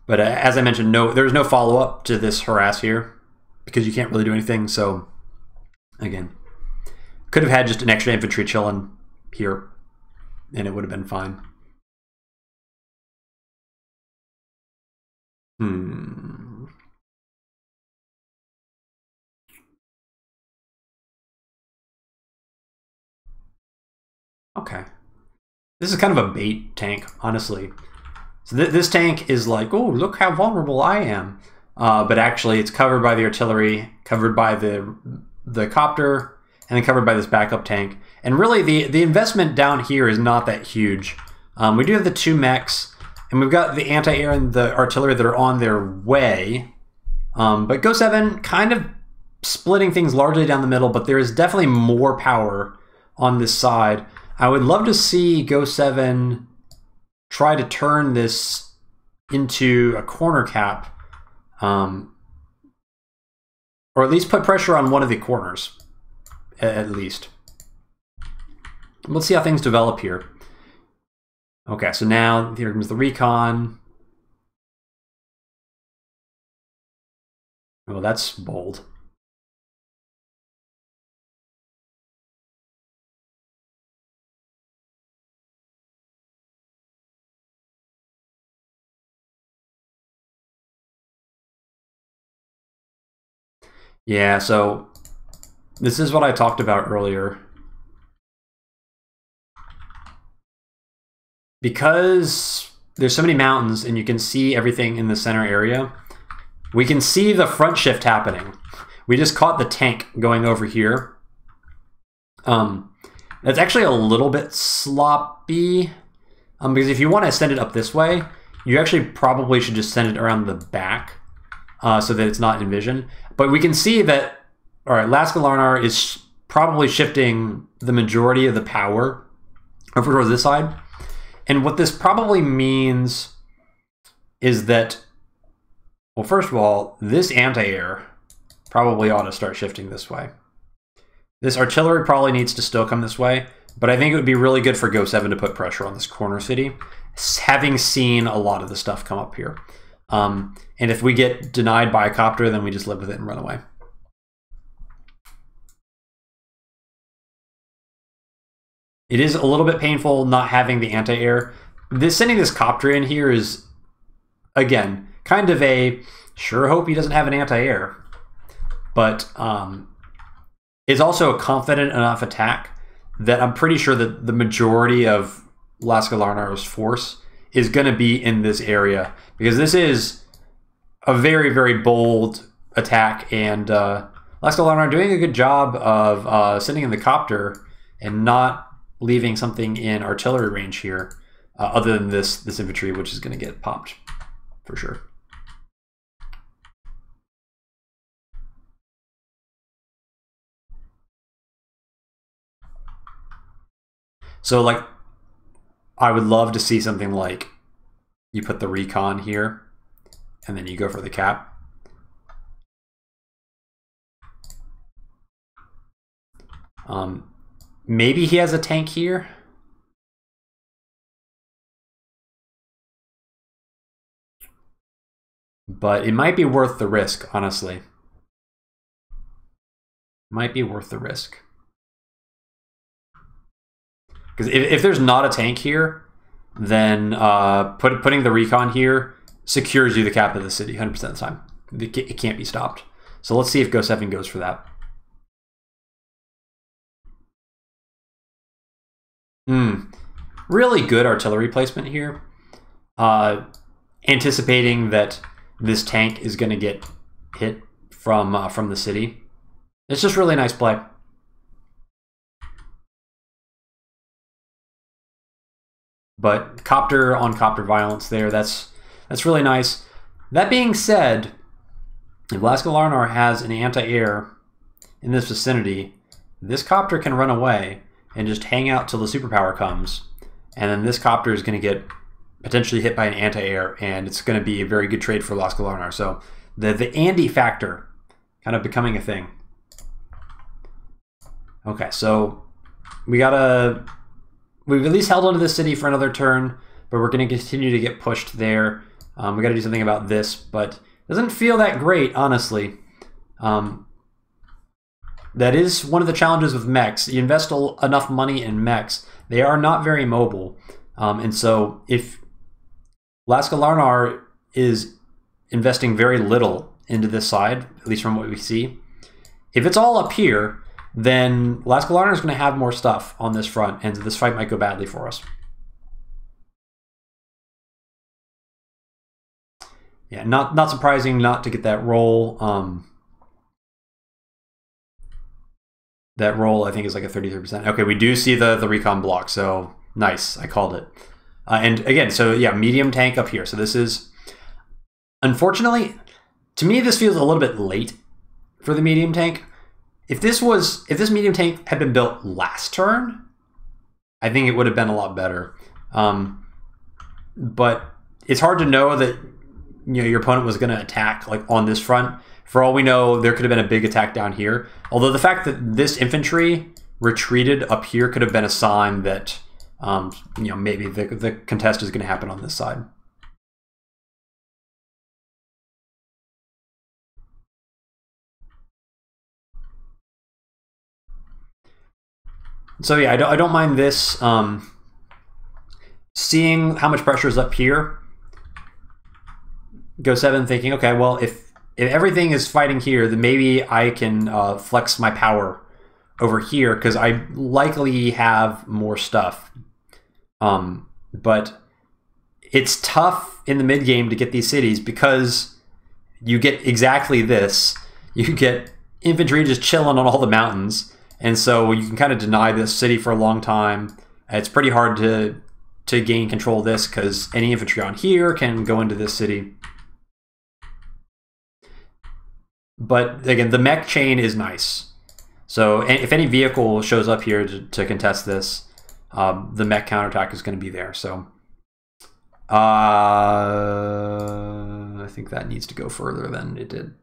But as I mentioned, there's no follow-up to this harass here because you can't really do anything. So again, could have had just an extra infantry chilling here and it would have been fine. Okay. This is kind of a bait tank, honestly. So this tank is like, oh, look how vulnerable I am. But actually, it's covered by the artillery, covered by the copter, and then covered by this backup tank. And really, the investment down here is not that huge. We do have the 2 mechs, and we've got the anti-air and the artillery that are on their way. But Go7 kind of splitting things largely down the middle, but there is definitely more power on this side. I would love to see Go7 try to turn this into a corner cap, or at least put pressure on one of the corners, at least. Let's see how things develop here. Okay, so now here comes the recon. Oh, that's bold. Yeah, so this is what I talked about earlier. Because there's so many mountains and you can see everything in the center area, we can see the front shift happening. We just caught the tank going over here. That's actually a little bit sloppy, because if you want to send it up this way, you actually probably should just send it around the back so that it's not in vision. But we can see that, all right, LaskaLarnar is probably shifting the majority of the power over towards this side. And what this probably means is that, well, first of all, this anti-air probably ought to start shifting this way. This artillery probably needs to still come this way, but I think it would be really good for Go7 to put pressure on this corner city, having seen a lot of the stuff come up here. And if we get denied by a copter, then we just live with it and run away. It is a little bit painful not having the anti-air. Sending this copter in here is, again, kind of a sure hope he doesn't have an anti-air. But it's also a confident enough attack that I'm pretty sure that the majority of LaskaLarnar's force is going to be in this area, because this is a very, very bold attack, and LaskaLarnar doing a good job of sending in the copter and not leaving something in artillery range here, other than this infantry, which is going to get popped for sure. So like I would love to see something like you put the recon here, and then you go for the cap. Maybe he has a tank here. But it might be worth the risk, honestly. Might be worth the risk. Because if there's not a tank here, then putting the recon here secures you the cap of the city 100% of the time. It can't be stopped. So let's see if Go7 goes for that. Really good artillery placement here. Anticipating that this tank is going to get hit from the city. It's just really nice play. But copter on copter violence there, that's really nice. That being said, if LaskaLarnar has an anti-air in this vicinity, this copter can run away and just hang out till the superpower comes, and then this copter is going to get potentially hit by an anti-air, and it's going to be a very good trade for LaskaLarnar. So the Andy factor kind of becoming a thing. Okay, so we've at least held onto this city for another turn, but we're going to continue to get pushed there. We got to do something about this, but it doesn't feel that great, honestly. That is one of the challenges with mechs. You invest enough money in mechs, they are not very mobile. And so if LaskaLarnar is investing very little into this side, at least from what we see, if it's all up here, then LaskaLarnar is going to have more stuff on this front, and this fight might go badly for us. Yeah, not surprising not to get that roll. That roll, I think, is like a 33%. Okay, we do see the recon block, so nice. I called it. And again, so yeah, medium tank up here. So this is, unfortunately, to me, this feels a little bit late for the medium tank. If this medium tank had been built last turn, I think it would have been a lot better. But it's hard to know that your opponent was going to attack like on this front. For all we know, there could have been a big attack down here. Although the fact that this infantry retreated up here could have been a sign that maybe the contest is going to happen on this side. So yeah, I don't mind this. Seeing how much pressure is up here, Go7 thinking, okay, well, if everything is fighting here, then maybe I can flex my power over here because I likely have more stuff. But it's tough in the mid game to get these cities because you get exactly this. You get infantry just chilling on all the mountains. And so you can kind of deny this city for a long time. It's pretty hard to gain control of this because any infantry on here can go into this city. But again, the mech chain is nice. So if any vehicle shows up here to contest this, the mech counterattack is going to be there. So I think that needs to go further than it did.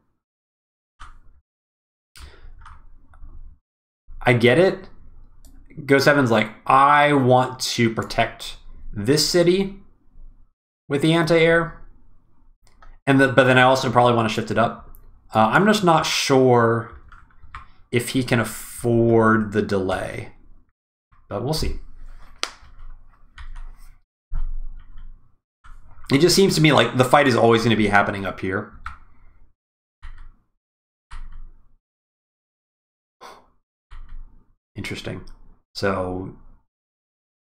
I get it. Go7's like, I want to protect this city with the anti-air, but then I also probably want to shift it up. I'm just not sure if he can afford the delay, but we'll see. It just seems to me like the fight is always going to be happening up here. Interesting. So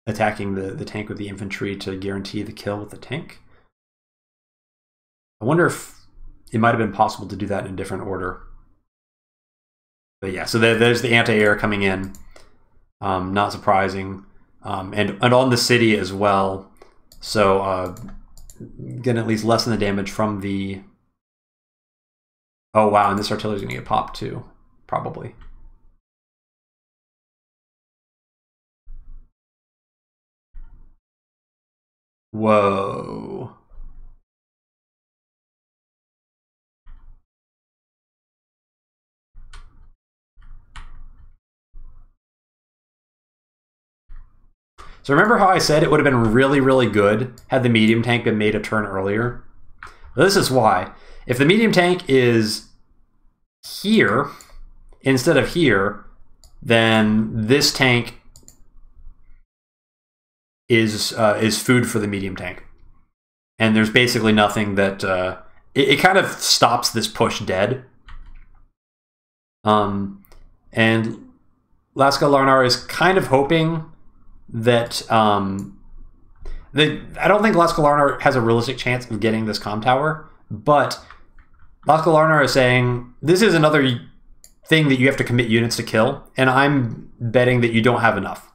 attacking the tank with the infantry to guarantee the kill with the tank. I wonder if it might have been possible to do that in a different order. But yeah, so there's the anti-air coming in. Not surprising. And on the city as well. So gonna at least lessen the damage from the... Oh wow, and this artillery is gonna get popped too, probably. Whoa. So remember how I said it would have been really, really good had the medium tank been made a turn earlier? Well, this is why. If the medium tank is here instead of here, then this tank is food for the medium tank. And there's basically nothing that... it kind of stops this push dead. And LaskaLarnar is kind of hoping that I don't think LaskaLarnar has a realistic chance of getting this comm tower, but LaskaLarnar is saying this is another thing that you have to commit units to kill, and I'm betting that you don't have enough.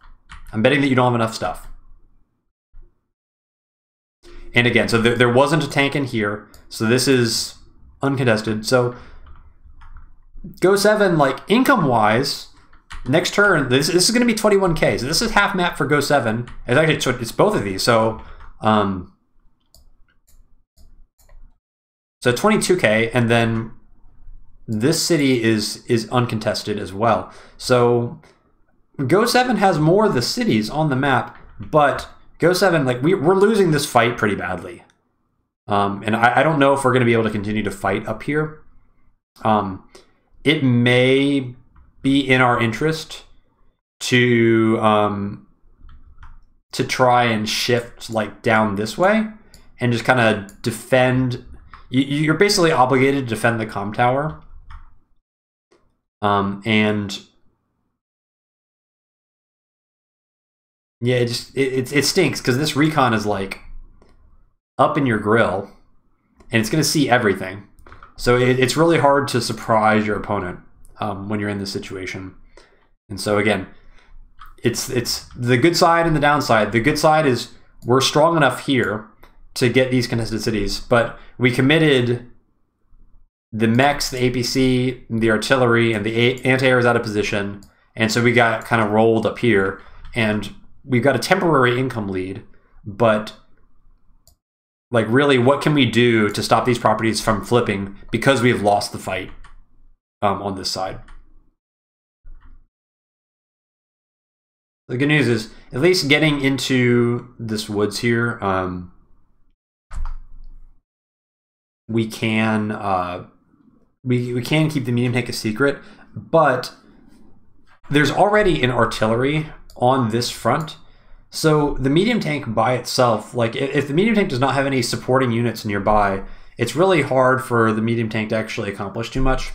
I'm betting that you don't have enough stuff. And again, so there wasn't a tank in here, so this is uncontested. So Go7, like income-wise, next turn, this is going to be 21k. So this is half map for Go7. It's actually it's both of these. So so 22k, and then this city is uncontested as well. So Go7 has more of the cities on the map, but Go7, like we're losing this fight pretty badly. And I don't know if we're going to be able to continue to fight up here. It may be in our interest to try and shift like down this way and just kind of defend. You're basically obligated to defend the comm tower, and yeah, it stinks because this recon is like up in your grill, and it's going to see everything. So it's really hard to surprise your opponent when you're in this situation. And so again, it's the good side and the downside. The good side is we're strong enough here to get these contested cities, but we committed the mechs, the APC, the artillery, and the anti-air is out of position, and so we got kind of rolled up here, and we've got a temporary income lead, but like really what can we do to stop these properties from flipping because we've lost the fight on this side. The good news is at least getting into this woods here, we can we can keep the medium tank a secret, but there's already an artillery on this front. So the medium tank by itself, like if the medium tank does not have any supporting units nearby, it's really hard for the medium tank to actually accomplish too much,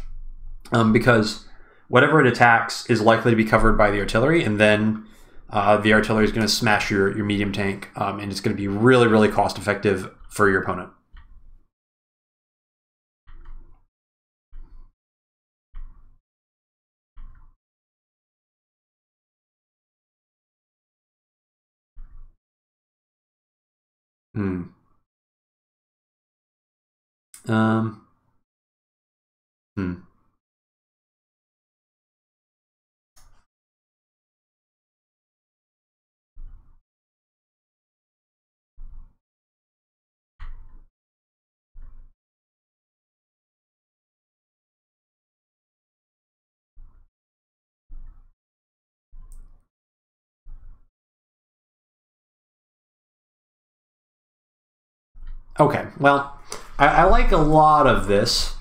because whatever it attacks is likely to be covered by the artillery, and then the artillery is going to smash your medium tank, and it's going to be really, really cost effective for your opponent. Hmm. Hmm. Okay, well, I like a lot of this.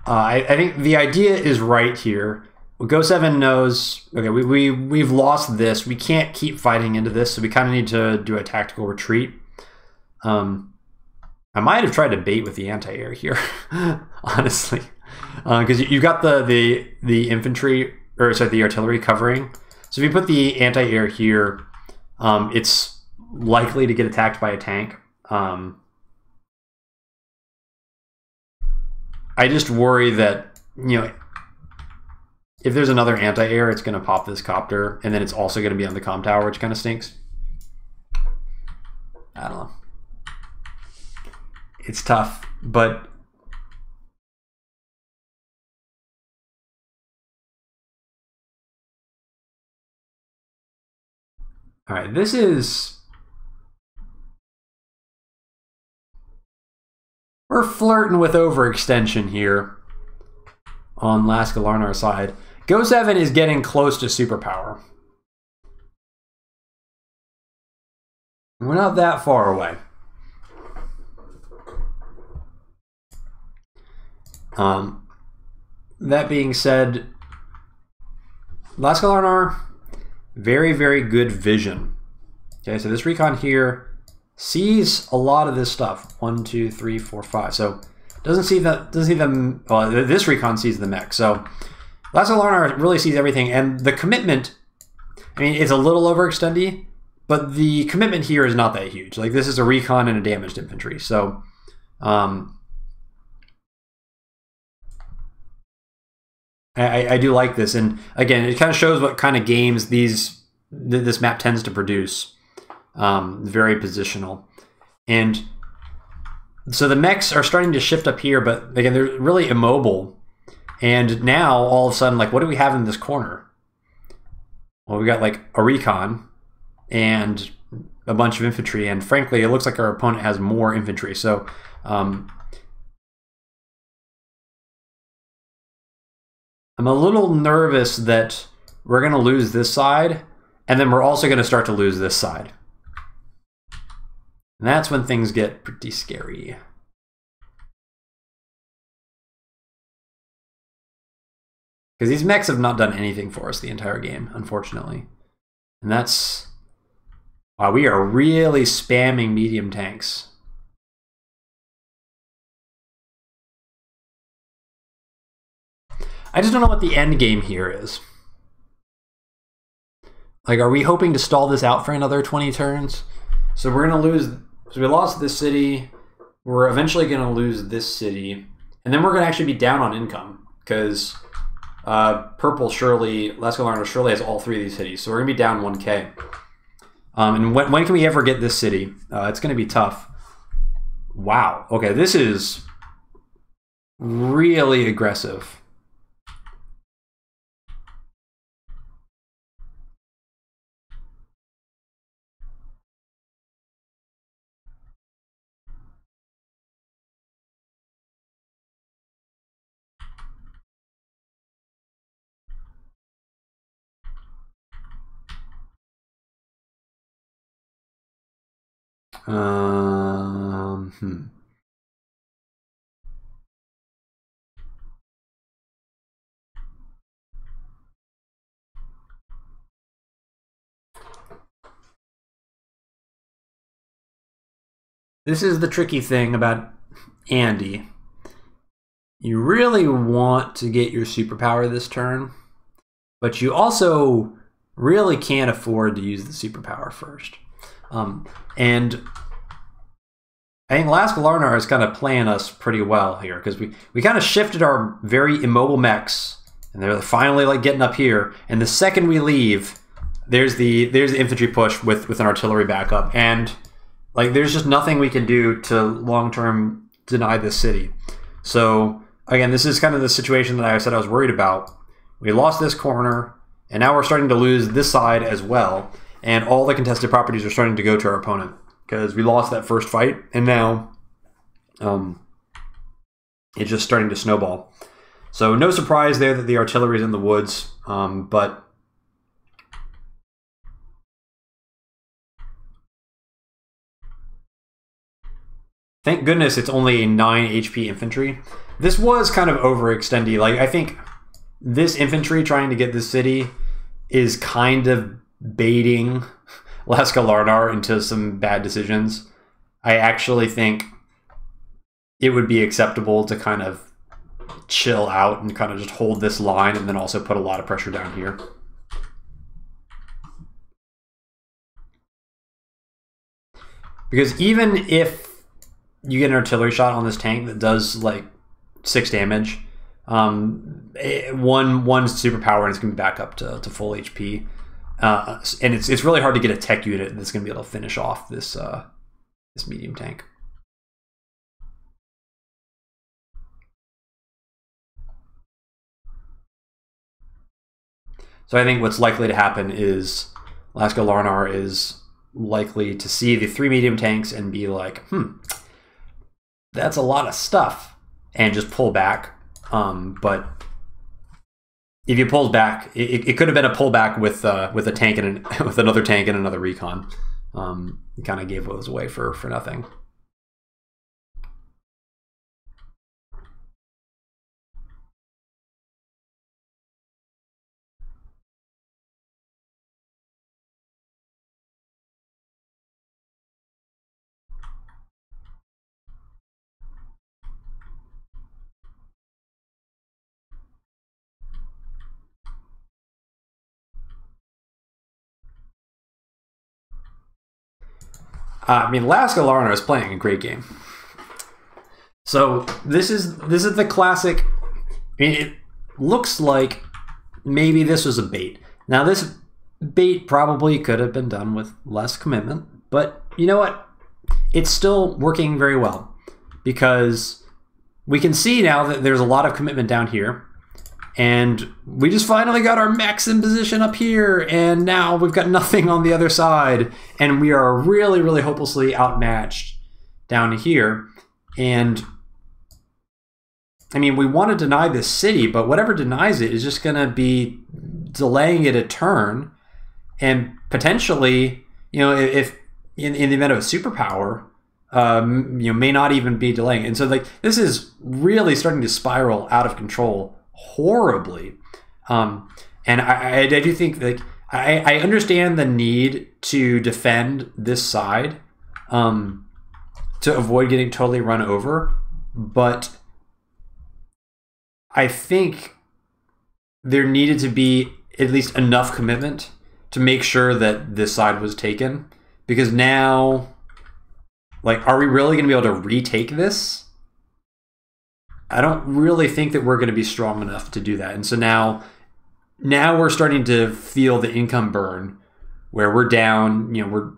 I think the idea is right here. Go7 knows, okay, we've lost this. We can't keep fighting into this, so we kind of need to do a tactical retreat. I might have tried to bait with the anti-air here, honestly, because you've got the infantry, or sorry, the artillery covering. So if you put the anti-air here, it's likely to get attacked by a tank. I just worry that, you know, if there's another anti-air, it's going to pop this copter, and then it's also going to be on the comm tower, which kind of stinks. I don't know. It's tough, but all right, this is we're flirting with overextension here on LaskaLarnar's side. Go7 is getting close to superpower. We're not that far away. That being said, LaskaLarnar, very, very good vision. Okay, so this recon here sees a lot of this stuff. 1, 2, 3, 4, 5. So doesn't see them. Well, this recon sees the mech. So LaskaLarnar really sees everything, and the commitment. I mean, it's a little overextendy, but the commitment here is not that huge. Like, this is a recon and a damaged infantry. So, I do like this, and again, it kind of shows what kind of games this map tends to produce. Very positional, and so the mechs are starting to shift up here, but again, they're really immobile. And now, all of a sudden, like, what do we have in this corner? Well, we got like a recon and a bunch of infantry, and frankly, it looks like our opponent has more infantry. So, I'm a little nervous that we're going to lose this side, and then we're also going to start to lose this side. And that's when things get pretty scary. Because these mechs have not done anything for us the entire game, unfortunately. And that's... Wow, we are really spamming medium tanks. I just don't know what the end game here is. Like, are we hoping to stall this out for another 20 turns? So we're going to lose... So we lost this city. We're eventually going to lose this city. And then we're going to actually be down on income. Because purple surely... LaskaLarnar surely has all 3 of these cities. So we're going to be down 1k. And when can we ever get this city? It's going to be tough. Wow. Okay, this is really aggressive. This is the tricky thing about Andy. You really want to get your superpower this turn, but you also really can't afford to use the superpower first. And I think LaskaLarnar is kind of playing us pretty well here, because we kind of shifted our very immobile mechs, and they're finally like getting up here. And the second we leave, there's the infantry push with an artillery backup, and like there's just nothing we can do to long-term deny this city. So again, this is kind of the situation that I said I was worried about. We lost this corner, and now we're starting to lose this side as well. And all the contested properties are starting to go to our opponent because we lost that first fight, and now it's just starting to snowball. So no surprise there that the artillery is in the woods, but thank goodness it's only 9 HP infantry. This was kind of overextendy. Like, I think this infantry trying to get this city is kind of baiting LaskaLarnar into some bad decisions. I actually think it would be acceptable to kind of chill out and kind of just hold this line and then also put a lot of pressure down here. Because even if you get an artillery shot on this tank that does like 6 damage, one superpower and it's going to be back up to full HP. And it's really hard to get a tech unit that's going to be able to finish off this this medium tank. So I think what's likely to happen is LaskaLarnar is likely to see the 3 medium tanks and be like, that's a lot of stuff, and just pull back. But if you pulled back, it could have been a pullback with a tank and with another tank and another recon. You kind of gave those away for nothing. I mean, LaskaLarnar is playing a great game. So this is the classic. I mean, it looks like maybe this was a bait. Now this bait probably could have been done with less commitment, but you know what? It's still working very well because we can see now that there's a lot of commitment down here. And we just finally got our mechs in position up here, and now we've got nothing on the other side, and we are really, really hopelessly outmatched down here. And I mean, we want to deny this city, but whatever denies it is just going to be delaying it a turn, and potentially, you know, if in the event of a superpower, you know, may not even be delaying. And so, like, this is really starting to spiral out of control horribly. And I do think, like, I understand the need to defend this side to avoid getting totally run over, but I think there needed to be at least enough commitment to make sure that this side was taken, because now, like, are we really going to be able to retake this? I don't really think that we're going to be strong enough to do that. And so now we're starting to feel the income burn, where we're down, you know, we're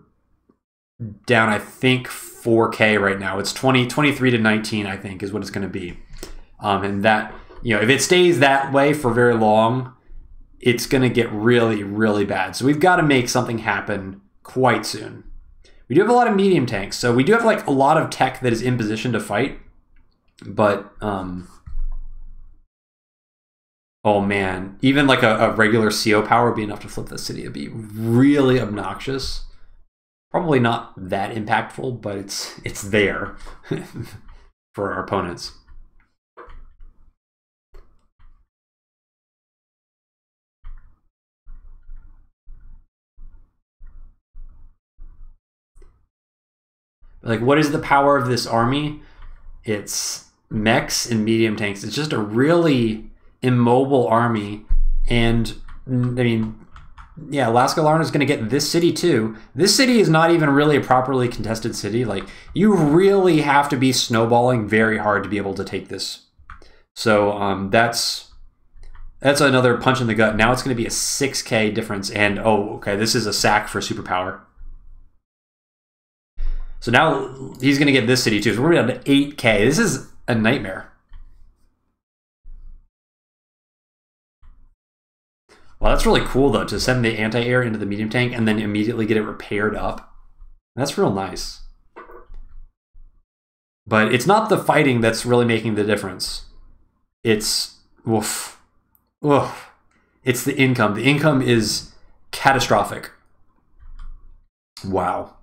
down, I think, 4K right now. It's 23 to 19, I think, is what it's going to be. And that, you know, if it stays that way for very long, it's going to get really, really bad. So we've got to make something happen quite soon. We do have a lot of medium tanks, so we do have, like, a lot of tech that is in position to fight. But, oh man, even like a regular CO power would be enough to flip the city. It'd be really obnoxious. Probably not that impactful, but it's there for our opponents. Like, what is the power of this army? It's mechs and medium tanks. It's just a really immobile army. And I mean, yeah, LaskaLarnar is going to get this city too. This city is not even really a properly contested city. Like, you really have to be snowballing very hard to be able to take this. So that's another punch in the gut. Now it's going to be a 6K difference. And oh, okay, this is a sack for superpower. So now he's going to get this city too. So we're down to 8K. This is a nightmare. Well, that's really cool, though, to send the anti-air into the medium tank and then immediately get it repaired up. That's real nice. But it's not the fighting that's really making the difference. It's, woof. Woof. It's the income. The income is catastrophic. Wow.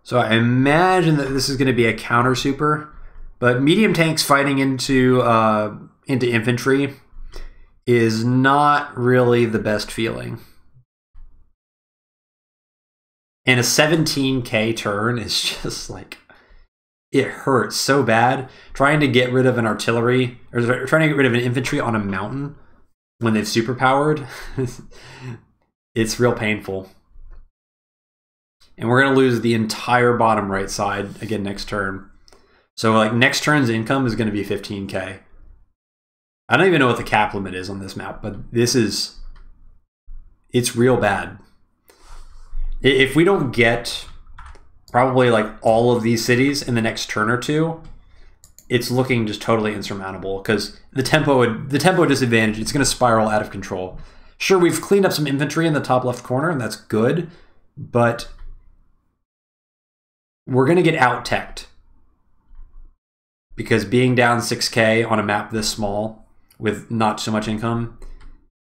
So I imagine that this is going to be a counter super, but medium tanks fighting into infantry is not really the best feeling. And a 17K turn is just like, it hurts so bad. Trying to get rid of an artillery, or trying to get rid of an infantry on a mountain when they've superpowered, it's real painful. And we're going to lose the entire bottom right side again next turn. So, like, next turn's income is going to be 15K. I don't even know what the cap limit is on this map, but this is, it's real bad. If we don't get probably like all of these cities in the next turn or two, it's looking just totally insurmountable because the tempo disadvantage, it's going to spiral out of control. Sure, we've cleaned up some infantry in the top left corner, and that's good, but we're going to get out-teched because being down 6K on a map this small with not so much income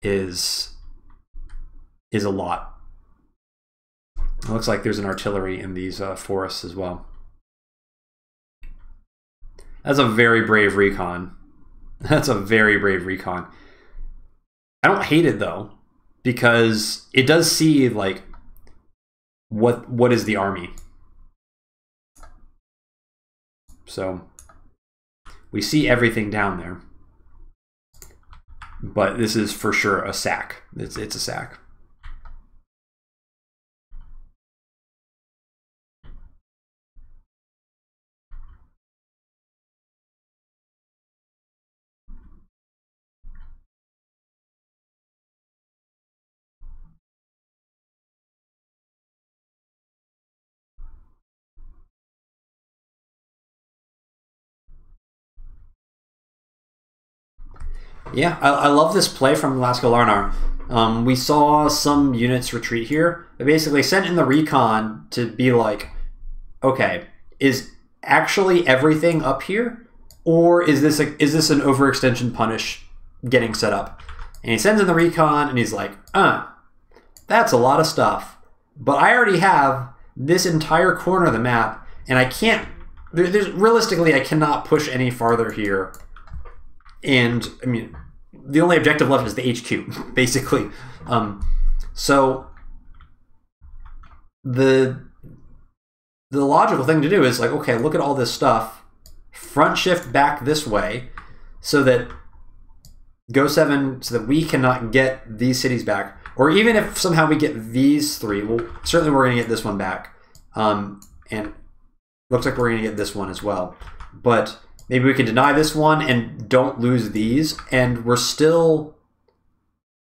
is a lot. It looks like there's an artillery in these forests as well. That's a very brave recon. That's a very brave recon. I don't hate it though, because it does see like what is the army. So we see everything down there. But this is for sure a sack. It's a sack. Yeah, I love this play from LaskaLarnar. We saw some units retreat here. They basically sent in the recon to be like, okay, is actually everything up here, or is this an overextension punish getting set up? And he sends in the recon, and he's like, that's a lot of stuff. But I already have this entire corner of the map, and I can't. Realistically, I cannot push any farther here. And I mean, the only objective left is the HQ, basically. So the logical thing to do is like, okay, look at all this stuff, front shift back this way, so that Go7, so that we cannot get these cities back, or even if somehow we get these three, well, certainly we're going to get this one back, and looks like we're going to get this one as well, but. Maybe we can deny this one and don't lose these, and we're still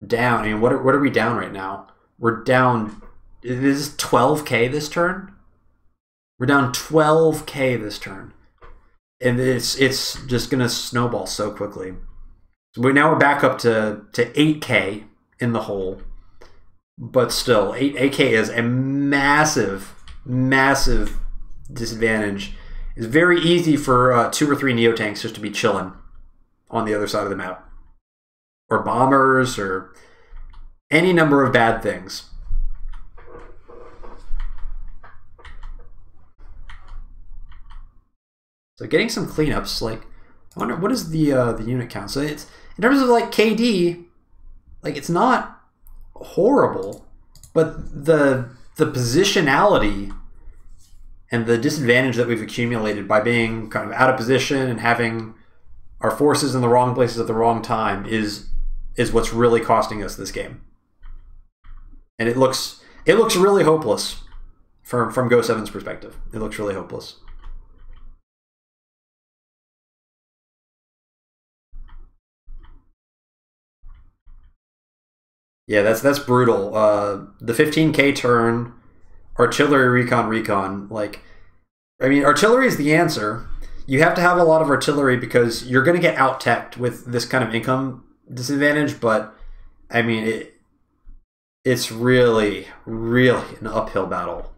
down. I mean, what are we down right now? We're down. Is 12K this turn? We're down 12K this turn, and it's just gonna snowball so quickly. So now we're back up to 8K in the hole, but still 8K is a massive disadvantage. It's very easy for 2 or 3 Neotanks just to be chilling on the other side of the map. Or bombers, or any number of bad things. So getting some cleanups, like, I wonder, what is the unit count? So it's, in terms of like KD, like it's not horrible, but the positionality and the disadvantage that we've accumulated by being kind of out of position and having our forces in the wrong places at the wrong time is what's really costing us this game. And it looks really hopeless from Go7's perspective. It looks really hopeless. Yeah, that's brutal. The 15K turn. Artillery, recon. Like, I mean, artillery is the answer. You have to have a lot of artillery because you're going to get out-teched with this kind of income disadvantage, but, I mean, it's really, really an uphill battle.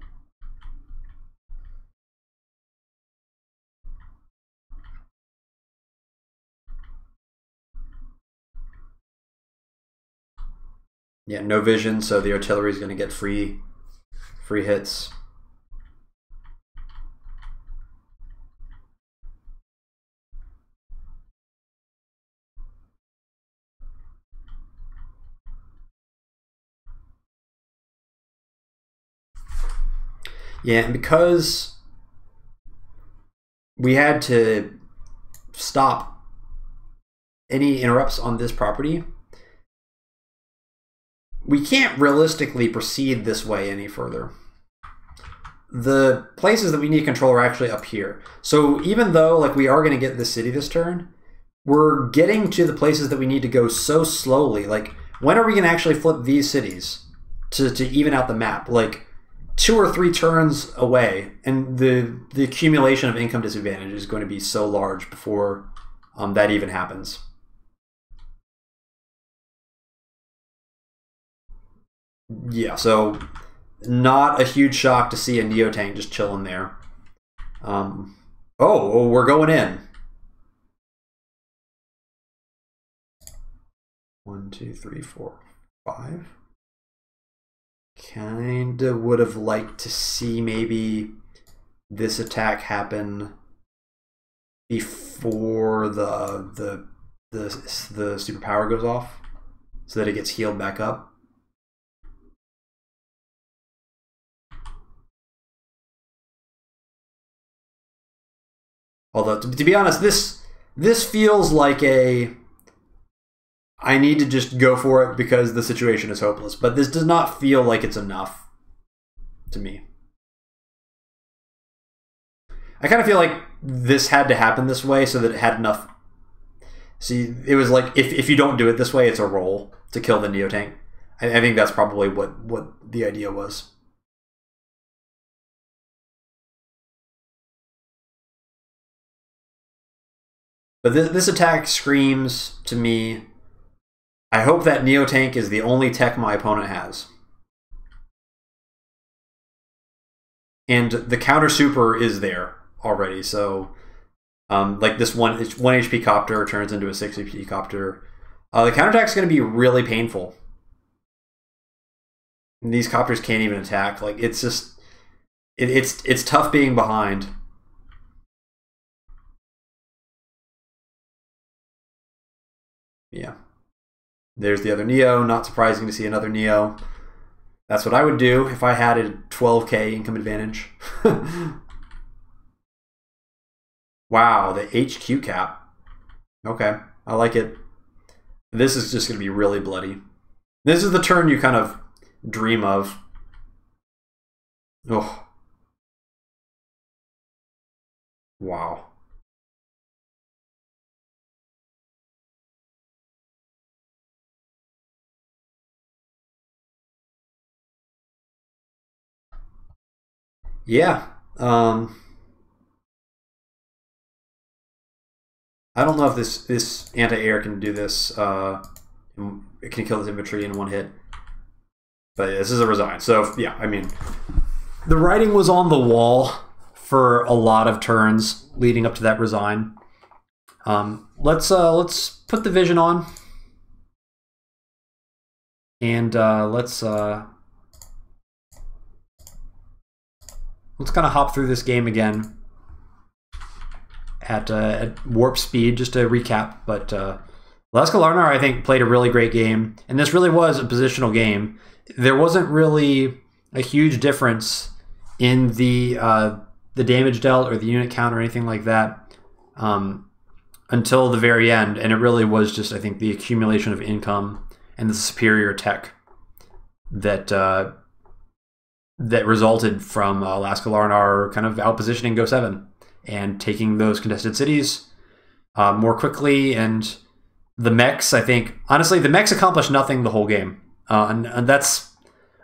Yeah, no vision, so the artillery is going to get free hits. Yeah, and because we had to stop any interrupts on this property, we can't realistically proceed this way any further. The places that we need to control are actually up here. So even though like we are going to get this city this turn, we're getting to the places that we need to go so slowly. Like, when are we going to actually flip these cities to even out the map? Like, 2 or 3 turns away, and the accumulation of income disadvantage is going to be so large before that even happens. Yeah, so not a huge shock to see a Neo tank just chilling there. Oh, we're going in. 1, 2, 3, 4, 5. Kinda would have liked to see maybe this attack happen before the superpower goes off, so that it gets healed back up. Although to be honest, this feels like I need to just go for it because the situation is hopeless. But this does not feel like it's enough to me. I kind of feel like this had to happen this way so that it had enough. See, it was like if you don't do it this way, it's a roll to kill the Neo tank. I think that's probably what the idea was. But this attack screams to me, I hope that Neo tank is the only tech my opponent has. And the counter super is there already, so like this one HP copter turns into a 6 HP copter. The counterattack is going to be really painful. And these copters can't even attack. Like it's just it's tough being behind. Yeah. There's the other Neo. Not surprising to see another Neo. That's what I would do if I had a 12k income advantage. Wow, the HQ cap. Okay, I like it. This is just going to be really bloody. This is the turn you kind of dream of. Oh. Wow. Yeah. I don't know if this anti-air can do this. It can kill this infantry in 1 hit. But this is a resign. So yeah, I mean, the writing was on the wall for a lot of turns leading up to that resign. Let's put the vision on, and let's kind of hop through this game again at warp speed, just to recap. But LaskaLarnar, I think, played a really great game, and this really was a positional game. There wasn't really a huge difference in the damage dealt or the unit count or anything like that until the very end, and it really was just, I think, the accumulation of income and the superior tech that that resulted from LaskaLarnar kind of outpositioning Go7 and taking those contested cities more quickly. And the mechs, I think, honestly, the mechs accomplished nothing the whole game. And that's,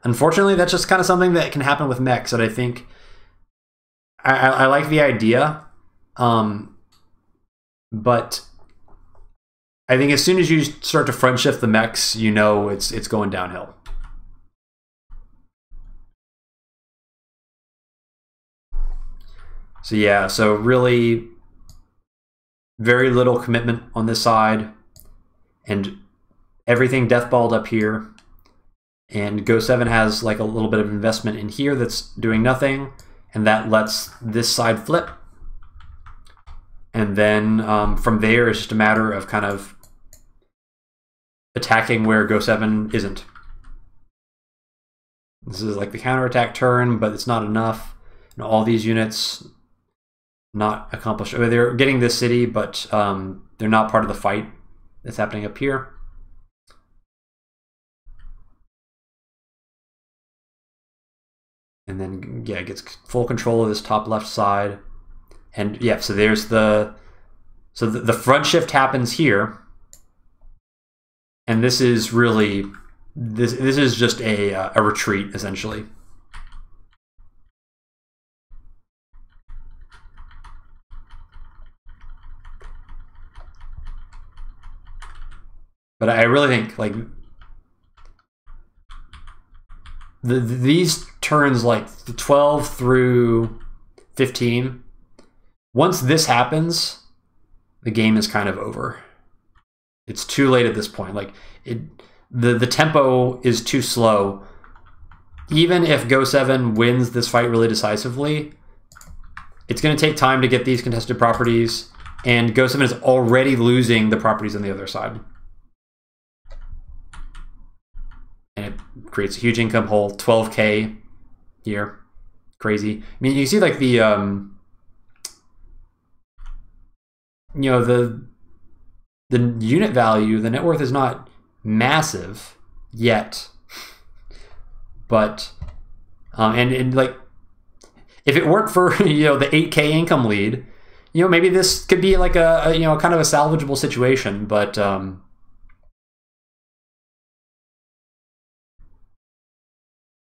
unfortunately, that's just kind of something that can happen with mechs. And I think I like the idea, but I think as soon as you start to front shift the mechs, you know it's going downhill. So yeah, so really very little commitment on this side, and everything deathballed up here. And Go7 has like a little bit of investment in here that's doing nothing, and that lets this side flip. And then from there, it's just a matter of kind of attacking where Go7 isn't. This is like the counterattack turn, but it's not enough. And all these units not accomplished. I mean, they're getting this city, but they're not part of the fight that's happening up here. And then, yeah, it gets full control of this top left side. And yeah, so there's the front shift happens here. And this is really, this is just a retreat, essentially. But I really think like these turns, like the 12 through 15, once this happens, the game is kind of over. It's too late at this point. Like the tempo is too slow. Even if Go7 wins this fight really decisively, it's going to take time to get these contested properties, and Go7 is already losing the properties on the other side. And it creates a huge income hole, 12K here. Crazy. I mean, you see like the, you know, the unit value, the net worth is not massive yet. But, and like, if it weren't for, you know, the 8K income lead, you know, maybe this could be like a you know, kind of a salvageable situation. But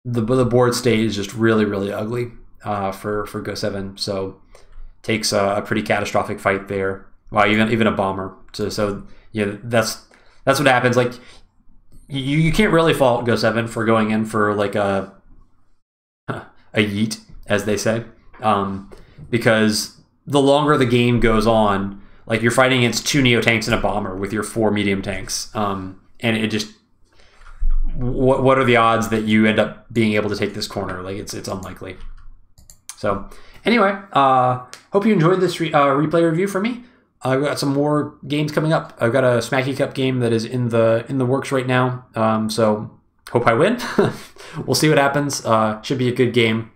the board state is just really, really ugly for Go7. So takes a pretty catastrophic fight there. Well, even a bomber. So yeah, that's what happens. Like you can't really fault Go7 for going in for like a yeet, as they say, because the longer the game goes on, like you're fighting against 2 neo tanks and a bomber with your 4 medium tanks, and it just, what are the odds that you end up being able to take this corner? Like it's unlikely. So anyway, hope you enjoyed this replay review from me. I've got some more games coming up. I've got a Smacky Cup game that is in the works right now. So hope I win. We'll see what happens. Should be a good game.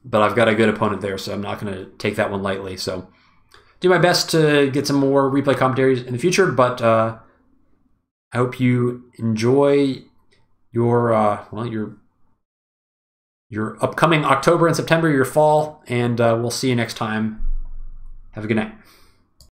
But I've got a good opponent there, so I'm not going to take that one lightly. So do my best to get some more replay commentaries in the future. But I hope you enjoy your upcoming October and September, your fall, and we'll see you next time. Have a good night.